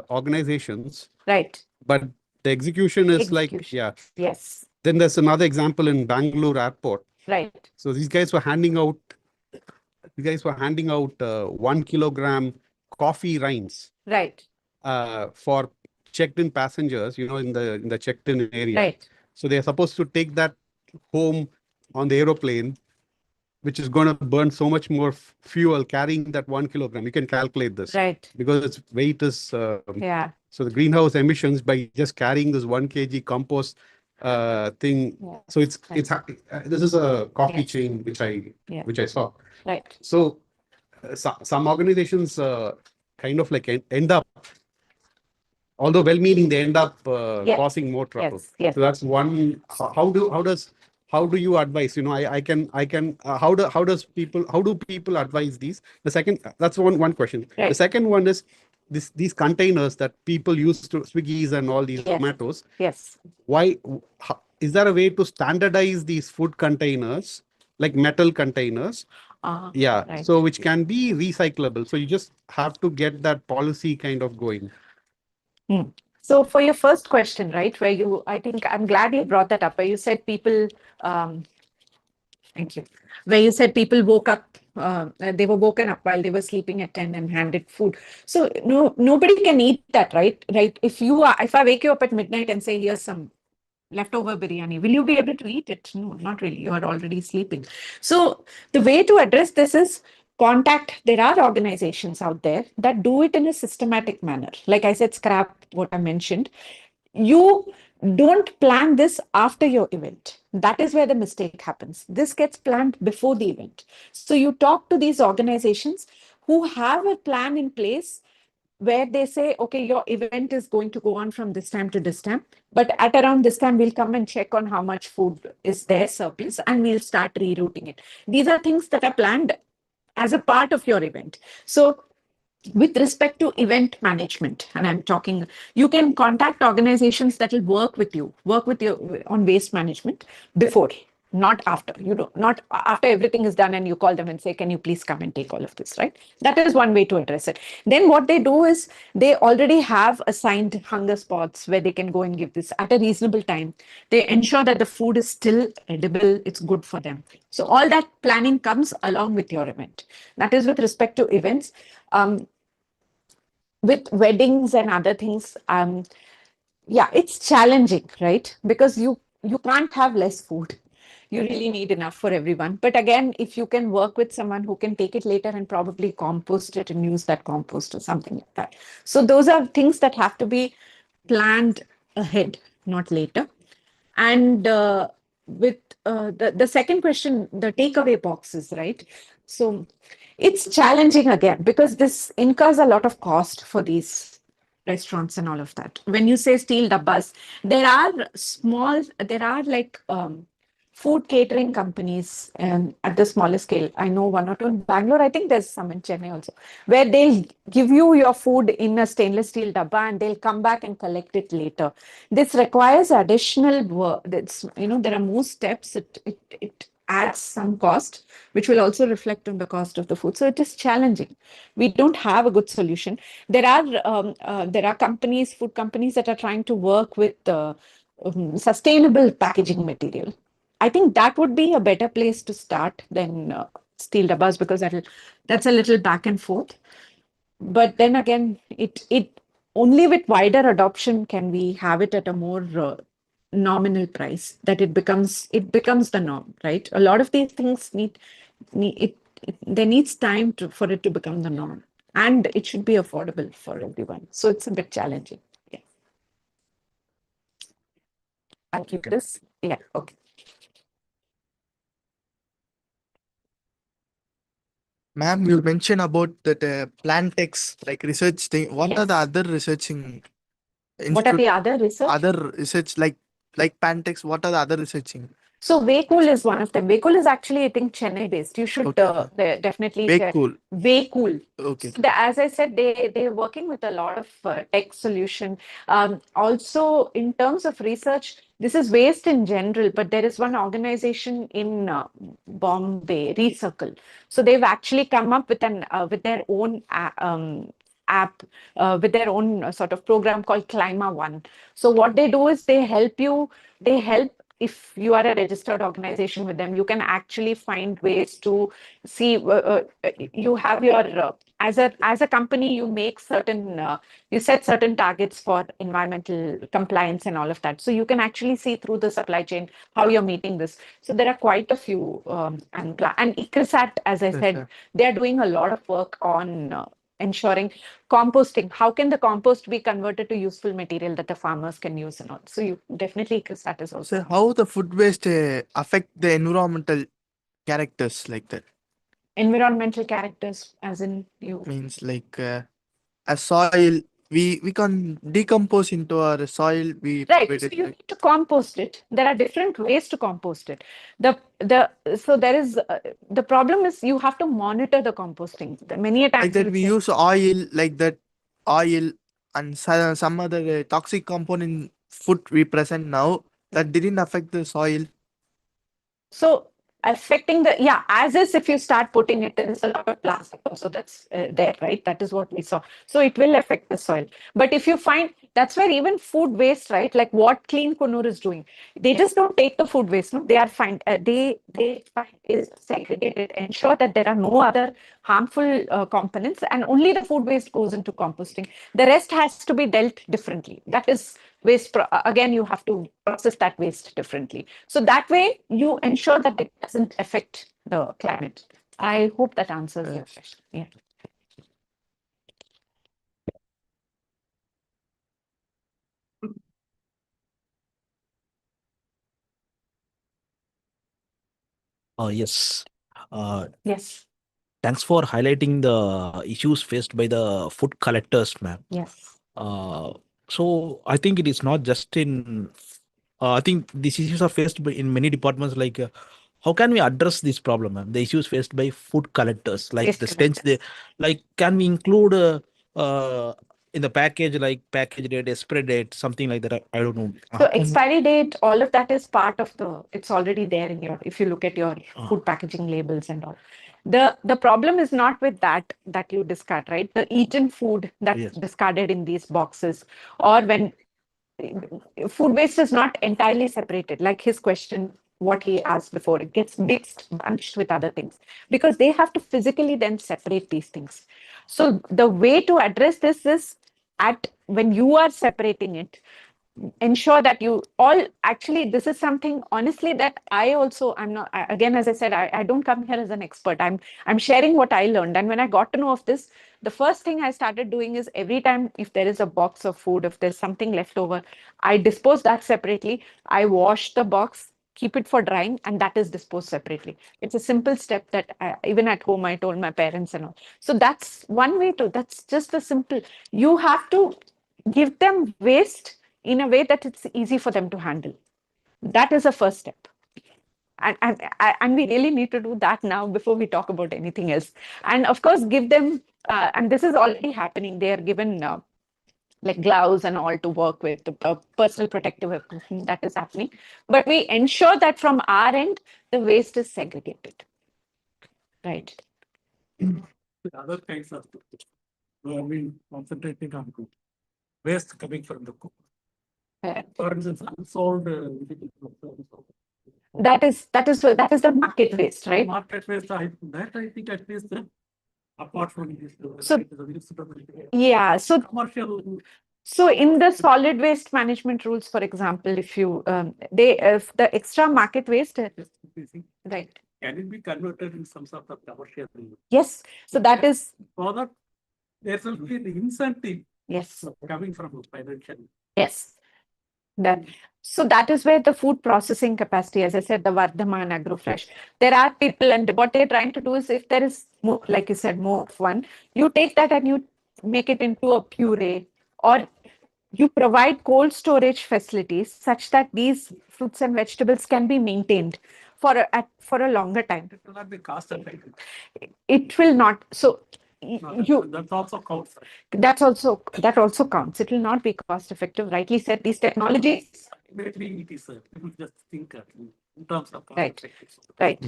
organizations. Right. But the execution is like, yeah. Yes. Then there's another example in Bangalore airport. Right. So these guys were handing out 1 kilogram coffee rinds. Right. For checked-in passengers, in the checked-in area. Right. So they're supposed to take that home on the aeroplane, which is going to burn so much more fuel carrying that 1 kilogram. You can calculate this. Right. Because its weight is. Yeah. So the greenhouse emissions by just carrying this 1 kg compost thing. Yeah. So it's this is a coffee Yes. chain which I saw. Right. So some organizations kind of like end up, although well-meaning, they end up Yes. causing more trouble. Yes. Yes. So that's one. How do you advise? I can. How do people advise these? The second, that's one question. Right. The second one is these containers that people use to Swiggies and all these Yes. tomatoes. Yes. Why is there a way to standardize these food containers, like metal containers? Yeah. Right. So which can be recyclable. So you just have to get that policy kind of going. So for your first question, right, I think I'm glad you brought that up, where you said people, thank you, where you said people woke up, they were woken up while they were sleeping at 10 and handed food. So nobody can eat that, right? Right. If I wake you up at midnight and say, here's some leftover biryani. Will you be able to eat it? No, not really. You are already sleeping. So the way to address this is contact. There are organizations out there that do it in a systematic manner. Like I said, scrap what I mentioned. You don't plan this after your event. That is where the mistake happens. This gets planned before the event. So you talk to these organizations who have a plan in place where they say, okay, your event is going to go on from this time to this time, but at around this time, we'll come and check on how much food is there surplus and we'll start rerouting it. These are things that are planned as a part of your event. So with respect to event management, and I'm talking, you can contact organizations that will work with you on waste management before, not after. You know, not after everything is done and you call them and say, can you please come and take all of this, right? That is one way to address it. Then what they do is they already have assigned hunger spots where they can go and give this at a reasonable time. They ensure that the food is still edible, it's good for them. So all that planning comes along with your event. That is with respect to events. With weddings and other things, yeah, it's challenging, right? Because you can't have less food. You really need enough for everyone. But again, if you can work with someone who can take it later and probably compost it and use that compost or something like that. So those are things that have to be planned ahead, not later. And with the second question, the takeaway boxes, right? So it's challenging again because this incurs a lot of cost for these restaurants and all of that. When you say steel dabbas, there are like food catering companies at the smaller scale. I know one or two in Bangalore. I think there's some in Chennai also, where they'll give you your food in a stainless steel dabba and they'll come back and collect it later. This requires additional work. There are more steps. It adds some cost, which will also reflect on the cost of the food. So it is challenging. We don't have a good solution. There are companies, food companies, that are trying to work with sustainable packaging material. I think that would be a better place to start than steel dabbas, because that's a little back and forth. But then again, it only with wider adoption can we have it at a more nominal price, that it becomes the norm, right? A lot of these things there needs time for it to become the norm, and it should be affordable for everyone. So it's a bit challenging. Yeah. I'll keep this. Yeah. Okay. Ma'am, you mentioned about that Plantex, like research thing. What are the other researching What are institute, the other research? other research like Plantex? What are the other researching? So Waycool is one of them. Waycool is actually, I think, Chennai based. You should definitely check. Waycool. Waycool. Okay. So as I said, they're working with a lot of tech solution. Also, in terms of research, this is waste in general, but there is one organization in Bombay, Recircle. So they've actually come up with with their own app, with their own sort of program called Clima One. So what they do is they help. If you are a registered organization with them, you can actually find ways to see. You have your as a company, you make you set certain targets for environmental compliance and all of that. So you can actually see through the supply chain how you're meeting this. So there are quite a few, and ICRISAT, as I said, they are doing a lot of work on ensuring composting. How can the compost be converted to useful material that the farmers can use and all? So you definitely, that is also. So how the food waste affect the environmental characters like that? Environmental characters, as in you Means like a soil, we can decompose into our soil. right. So you need to compost it. There are different ways to compost it. So there is the problem is you have to monitor the composting. Many a times like that we use oil, like that oil and some other toxic component food we present now that didn't affect the soil. So affecting as is, if you start putting it, there is a lot of plastic also that's there, right? That is what we saw. So it will affect the soil. But if you find, that's where even food waste, right? Like what Clean Kunur is doing, they just don't take the food waste. No, they are fine. They find is segregated, ensure that there are no other harmful components, and only the food waste goes into composting. The rest has to be dealt differently. That is waste, again, you have to process that waste differently. So that way you ensure that it doesn't affect the climate. I hope that answers your question. Yeah. Yes. Yes. Thanks for highlighting the issues faced by the food collectors, ma'am. Yes. So I think it is not just in. I think these issues are faced in many departments. Like, how can we address this problem, ma'am? The issues faced by food collectors, like Waste the stench. They like, can we include in the package, like package date, expiry date, something like that? I don't know. So expiry date, all of that is part of the, it's already there in your, if you look at your food packaging labels and all. The problem is not with that you discard, right? The eaten food that's Yes. discarded in these boxes, or when food waste is not entirely separated, like his question, what he asked before, it gets mixed, bunched with other things, because they have to physically then separate these things. So the way to address this is, at when you are separating it, ensure that you all, actually, this is something honestly that I also, I'm not, again, as I said, I don't come here as an expert. I'm sharing what I learned. And when I got to know of this, the first thing I started doing is, every time if there is a box of food, if there's something left over, I dispose that separately. I wash the box, keep it for drying, and that is disposed separately. It's a simple step that even at home I told my parents and all. So that's one way to, that's just a simple, you have to give them waste in a way that it's easy for them to handle. That is a first step. And we really need to do that now before we talk about anything else. And of course, give them, and this is already happening, they are given like gloves and all to work with, the personal protective equipment, that is happening. But we ensure that from our end, the waste is segregated. Right. The other kinds of cook, we have been concentrating on cook. Waste coming from the cook. For instance, unsold. That is the market waste, right? Market waste, I think at least apart from this. So, yeah, so commercial. So in the solid waste management rules, for example, if you if the extra market waste, right? Can it be converted in some sort of commercial? Yes. So that is, for that, there will be the incentive. Yes. Coming from financial. Yes. That, so that is where the food processing capacity, as I said, the Vardhaman AgroFresh, there are people, and what they're trying to do is, if there is more, like you said, more of one, you take that and you make it into a puree, or you provide cold storage facilities such that these fruits and vegetables can be maintained for a longer time. It will not be cost effective. It will not. So that also counts. That also counts. It will not be cost effective. Rightly said, these technologies. Maybe it is. People just think in terms of cost effective. Right.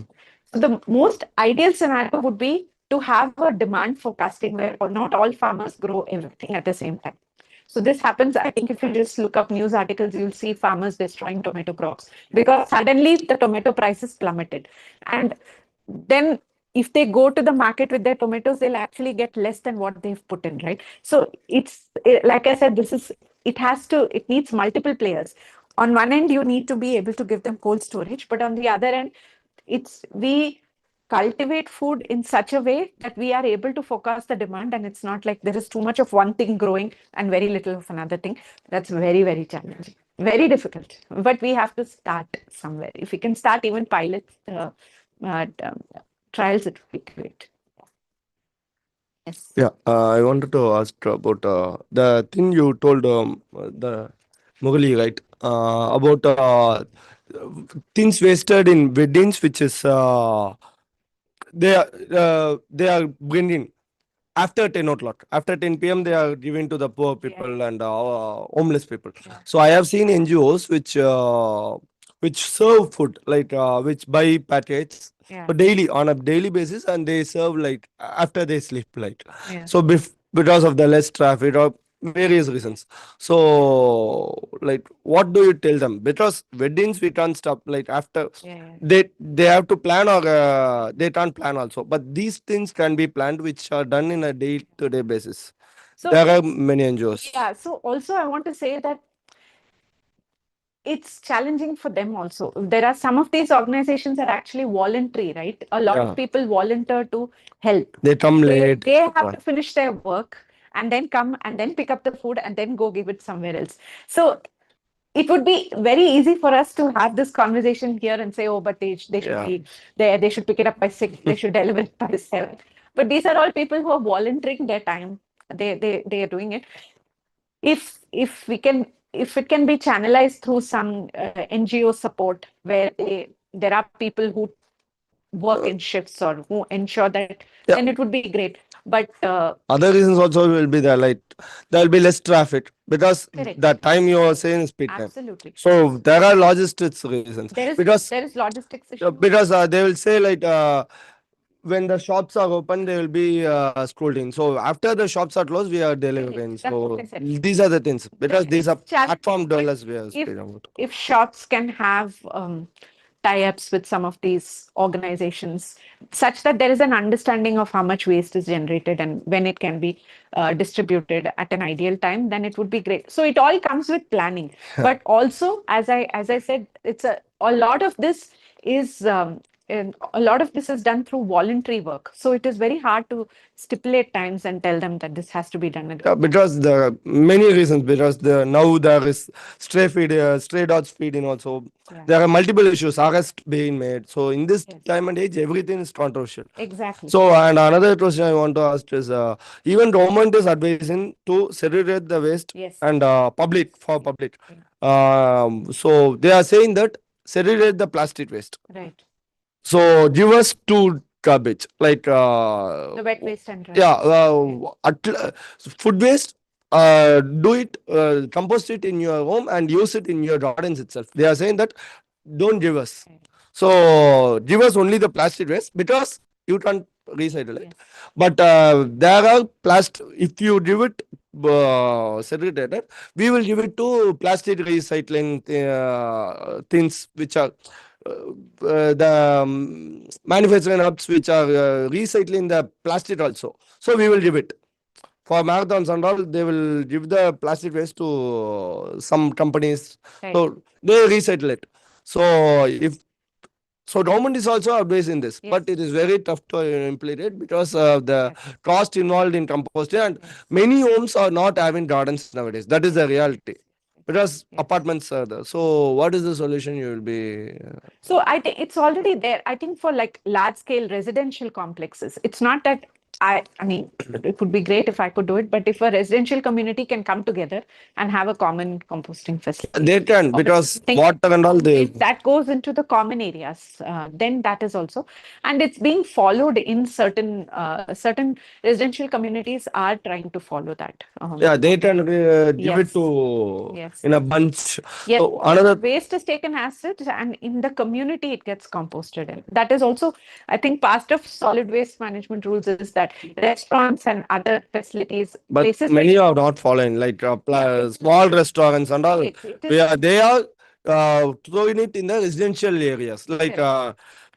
So the most ideal scenario would be to have a demand forecasting where not all farmers grow everything at the same time. So this happens, I think, if you just look up news articles, you'll see farmers destroying tomato crops because suddenly the tomato prices plummeted. And then if they go to the market with their tomatoes, they'll actually get less than what they've put in, right? So it's, like I said, it needs multiple players. On one end, you need to be able to give them cold storage, but on the other end, we cultivate food in such a way that we are able to forecast the demand, and it's not like there is too much of one thing growing and very little of another thing. That's very, very challenging, very difficult, but we have to start somewhere. If we can start even pilots, trials, it would be great. Yes. Yeah, I wanted to ask about the thing you told the Mughali, right? About things wasted in weddings, which is they are bringing after 10 o'clock. After 10 p.m., they are giving to the poor people and homeless people. Yeah. So I have seen NGOs which serve food, like which buy packets daily on a daily basis, and they serve like after they sleep, like so because of the less traffic or various reasons. So like, what do you tell them? Because weddings we can't stop, like after they have to plan, or they can't plan also, but these things can be planned, which are done in a day-to-day basis. So there are many NGOs. Yeah, so also I want to say that it's challenging for them also. There are some of these organizations are actually voluntary, right? A lot Yeah. of people volunteer to help. They come late. They have to finish their work and then come and then pick up the food and then go give it somewhere else. So it would be very easy for us to have this conversation here and say, oh, but they should Yeah. be there, they should pick it up by 6, they should deliver it by 7. But these are all people who are volunteering their time. They are doing it. If it can be channelized through some NGO support where there are people who work in shifts or who ensure that, Yeah. then it would be great. But Other reasons also will be there, like there will be less traffic because Correct. the time you are saying is peak time. absolutely, So there are logistics reasons there because is logistics issue. they will say like when the shops are open, they will be scrolling. So after the shops are closed, we are delivering. That's what So I said. these are the things because these are Challenge- platform dollars we are speaking about. If shops can have tie-ups with some of these organizations such that there is an understanding of how much waste is generated and when it can be distributed at an ideal time, then it would be great. So it all comes with planning. But also, as I said, it's a lot of this is and a lot of this is done through voluntary work. So it is very hard to stipulate times and tell them that this has to be done. Yeah, because there are many reasons. Because now there is stray dogs feeding also. Yeah. There are multiple issues, arrest being made. So in this Yes. time and age, everything is controversial. Exactly. So and another question I want to ask is, even government is advising to segregate the waste Yes. and public. So they are saying that segregate the plastic waste. Right. So give us two garbage like The wet waste and dry yeah, waste. food waste. Do it, compost it in your home and use it in your gardens itself. They are saying that don't give us. Right. So give us only the plastic waste because you can't recycle it. Yes. But there are plastic. If you give it segregated, we will give it to plastic recycling things which are the manufacturing hubs which are recycling the plastic also. So we will give it. For marathons and all, they will give the plastic waste to some companies. Right. So they recycle it. So government is also advising this, Yes. but it is very tough to implement it because of the Yes. cost involved in composting, and Yes. many homes are not having gardens nowadays. That is the reality. Because Yes. apartments are there. So what is the solution you will be? So I think it's already there. I think for like large scale residential complexes, it's not that I mean, it would be great if I could do it, but if a residential community can come together and have a common composting facility, They can, because water and all they. if that goes into the common areas, then that is also, and it's being followed in certain residential communities are trying to follow that. Yeah, they can give Yes. it to Yes. in a bunch. Yes, So another waste is taken as it, and in the community it gets composted. And that is also, I think, part of solid waste management rules is that restaurants and other facilities, but places many are not following, like small restaurants and all. it is, They are throwing it in the residential areas. Like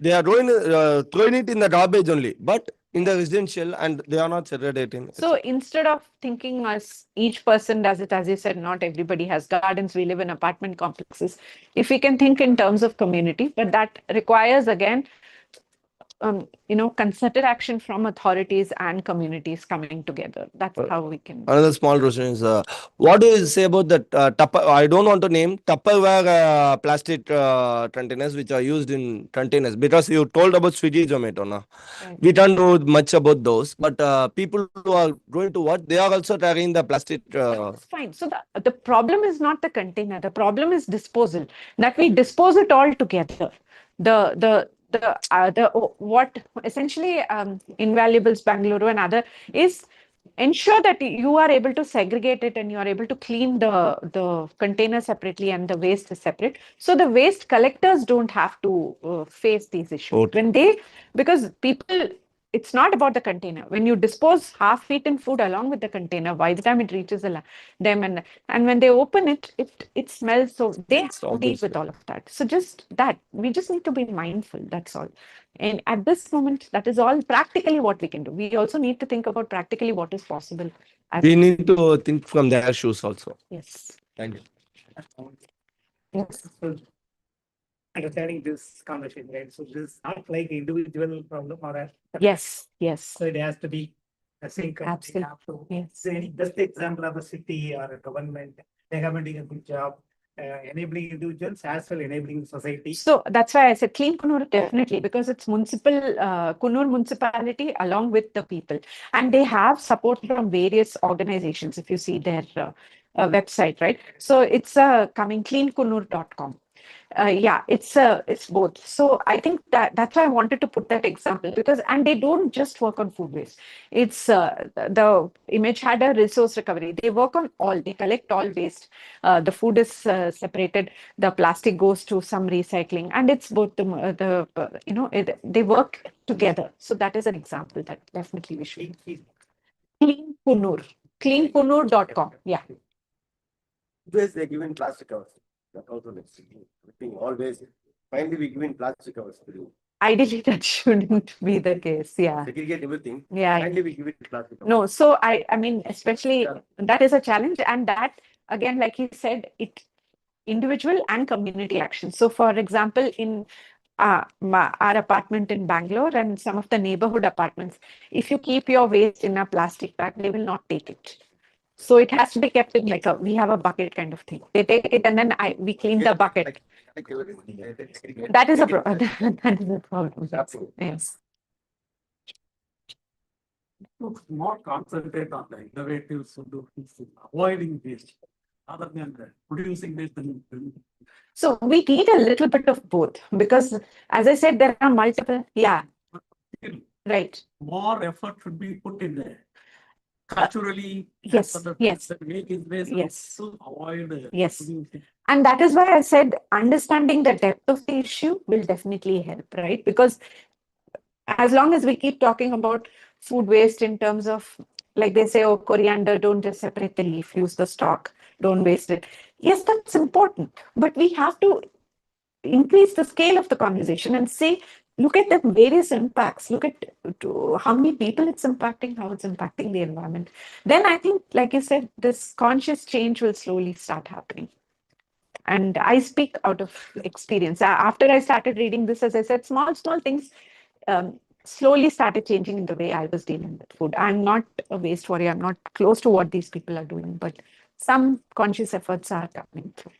they are throwing it in the garbage only, but in the residential, and they are not segregating. so instead of thinking as each person does it, as you said, not everybody has gardens. We live in apartment complexes. If we can think in terms of community, but that requires again, concerted action from authorities and communities coming together. That's how we can. Another small question is, what do you say about that I don't want to name Tupperware plastic containers which are used in containers, because you told about Swiggy, Zomato. No? Right. We don't know much about those, but people who are going to what, they are also carrying the plastic. That's fine. So the problem is not the container. The problem is disposal. That we dispose it all together. What essentially Invaluables Bangalore and other is ensure that you are able to segregate it and you are able to clean the container separately and the waste is separate. So the waste collectors don't have to face these issues. Okay. Because people, it's not about the container. When you dispose half-eaten food along with the container, by the time it reaches them, and when they open it, it smells. So they have to deal with all of that. So just that, we just need to be mindful. That's all. And at this moment, that is all practically what we can do. We also need to think about practically what is possible. We need to think from their shoes also. Yes. Thank you. Yes. So understanding this conversation, right? So this is not like individual problem or a. Yes, yes. So it has to be a sync. Absolutely. Yes. So just the example of a city or a government, they are doing a good job, enabling individuals as well enabling society. So that's why I said clean Kunur definitely, because it's municipal, Kunur municipality along with the people. And they have support from various organizations, if you see their website, right? So it's coming cleankunur.com. Yeah, it's both. So I think that's why I wanted to put that example, because and they don't just work on food waste. It's the image had a resource recovery. They work on all. They collect all waste. The food is separated. The plastic goes to some recycling, and it's both they work together. So that is an example that definitely we should. Clean Kunur, cleankunur.com. Yeah. Always they given plastic covers. That also makes always finally we given plastic covers to do. Ideally, that shouldn't be the case. Yeah. Segregate everything. Yeah. Finally we give it plastic covers. No, so I mean, especially that is a challenge, and that again, like he said, it individual and community action. So, for example, in our apartment in Bangalore and some of the neighborhood apartments, if you keep your waste in a plastic bag, they will not take it. So it has to be kept in like we have a bucket kind of thing. They take it and then we clean the bucket. That is a that is a problem. Absolutely. Yes. More concentrate on the innovative solutions, avoiding waste, other than producing waste. So we need a little bit of both, because as I said, there are multiple. Yeah. Right. More effort should be put in there. Culturally, Yes, yes. make it waste Yes. to avoid. Yes. Producing. And that is why I said understanding the depth of the issue will definitely help, right? Because as long as we keep talking about food waste in terms of, like they say, oh, coriander, don't just separate the leaf, use the stalk, don't waste it. Yes, that's important. But we have to increase the scale of the conversation and say, look at the various impacts, look at how many people it's impacting, how it's impacting the environment. Then I think, like you said, this conscious change will slowly start happening. And I speak out of experience. After I started reading this, as I said, small things slowly started changing in the way I was dealing with food. I'm not a waste warrior. I'm not close to what these people are doing, but some conscious efforts are coming through.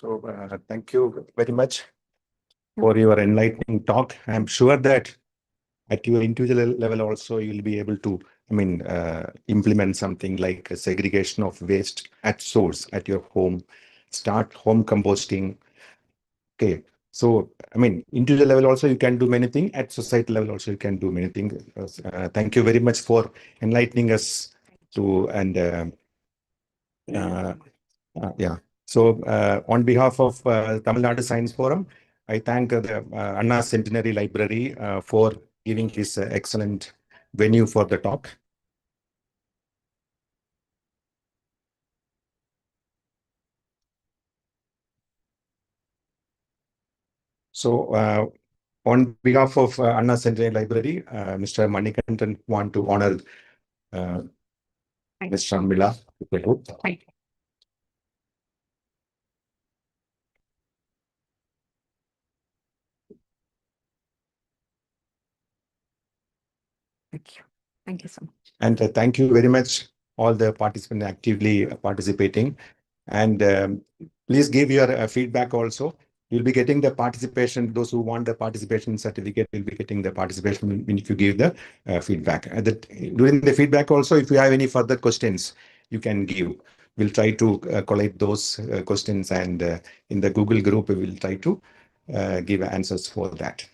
So thank you very much for your enlightening talk. I'm sure that at your individual level also you'll be able to, implement something like a segregation of waste at source at your home, start home composting. Okay. So, individual level also you can do many things. At society level also you can do many things. Thank you very much for enlightening us to yeah. So, on behalf of Tamil Nadu Science Forum, I thank the Anna Centenary Library for giving this excellent venue for the talk. So, on behalf of Anna Centenary Library, Mr. Manikandan want to honor Ms. Sharmila. Thank you. Thank you. Thank you so much. And thank you very much, all the participants actively participating. And please give your feedback also. You'll be getting the participation. Those who want the participation certificate will be getting the participation if you give the feedback. During the feedback also, if you have any further questions, you can give. We'll try to collate those questions, and in the Google group, we will try to give answers for that.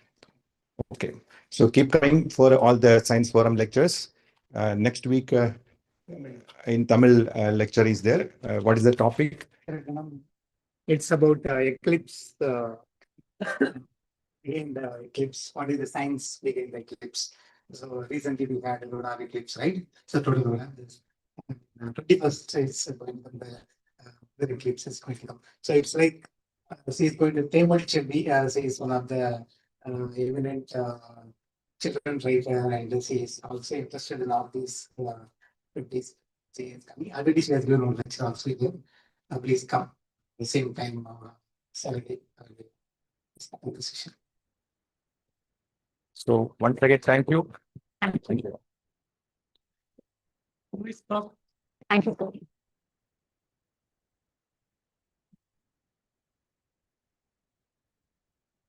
Okay. So keep coming for all the Science Forum lectures. Next week in Tamil lecture is there. What is the topic? It's about eclipse. Behind the eclipse. What is the science behind the eclipse? So recently we had a lunar eclipse, right? So today we have this 21st is going to the eclipse is going to come. So it's like she's going to Temal Chibbi. She is one of the eminent children writer, and she is also interested in all these please say it's coming. Already she has given one lecture also here. Please come at the same time. 7 session. So once again, thank you. Thank you. We stop. Thank you.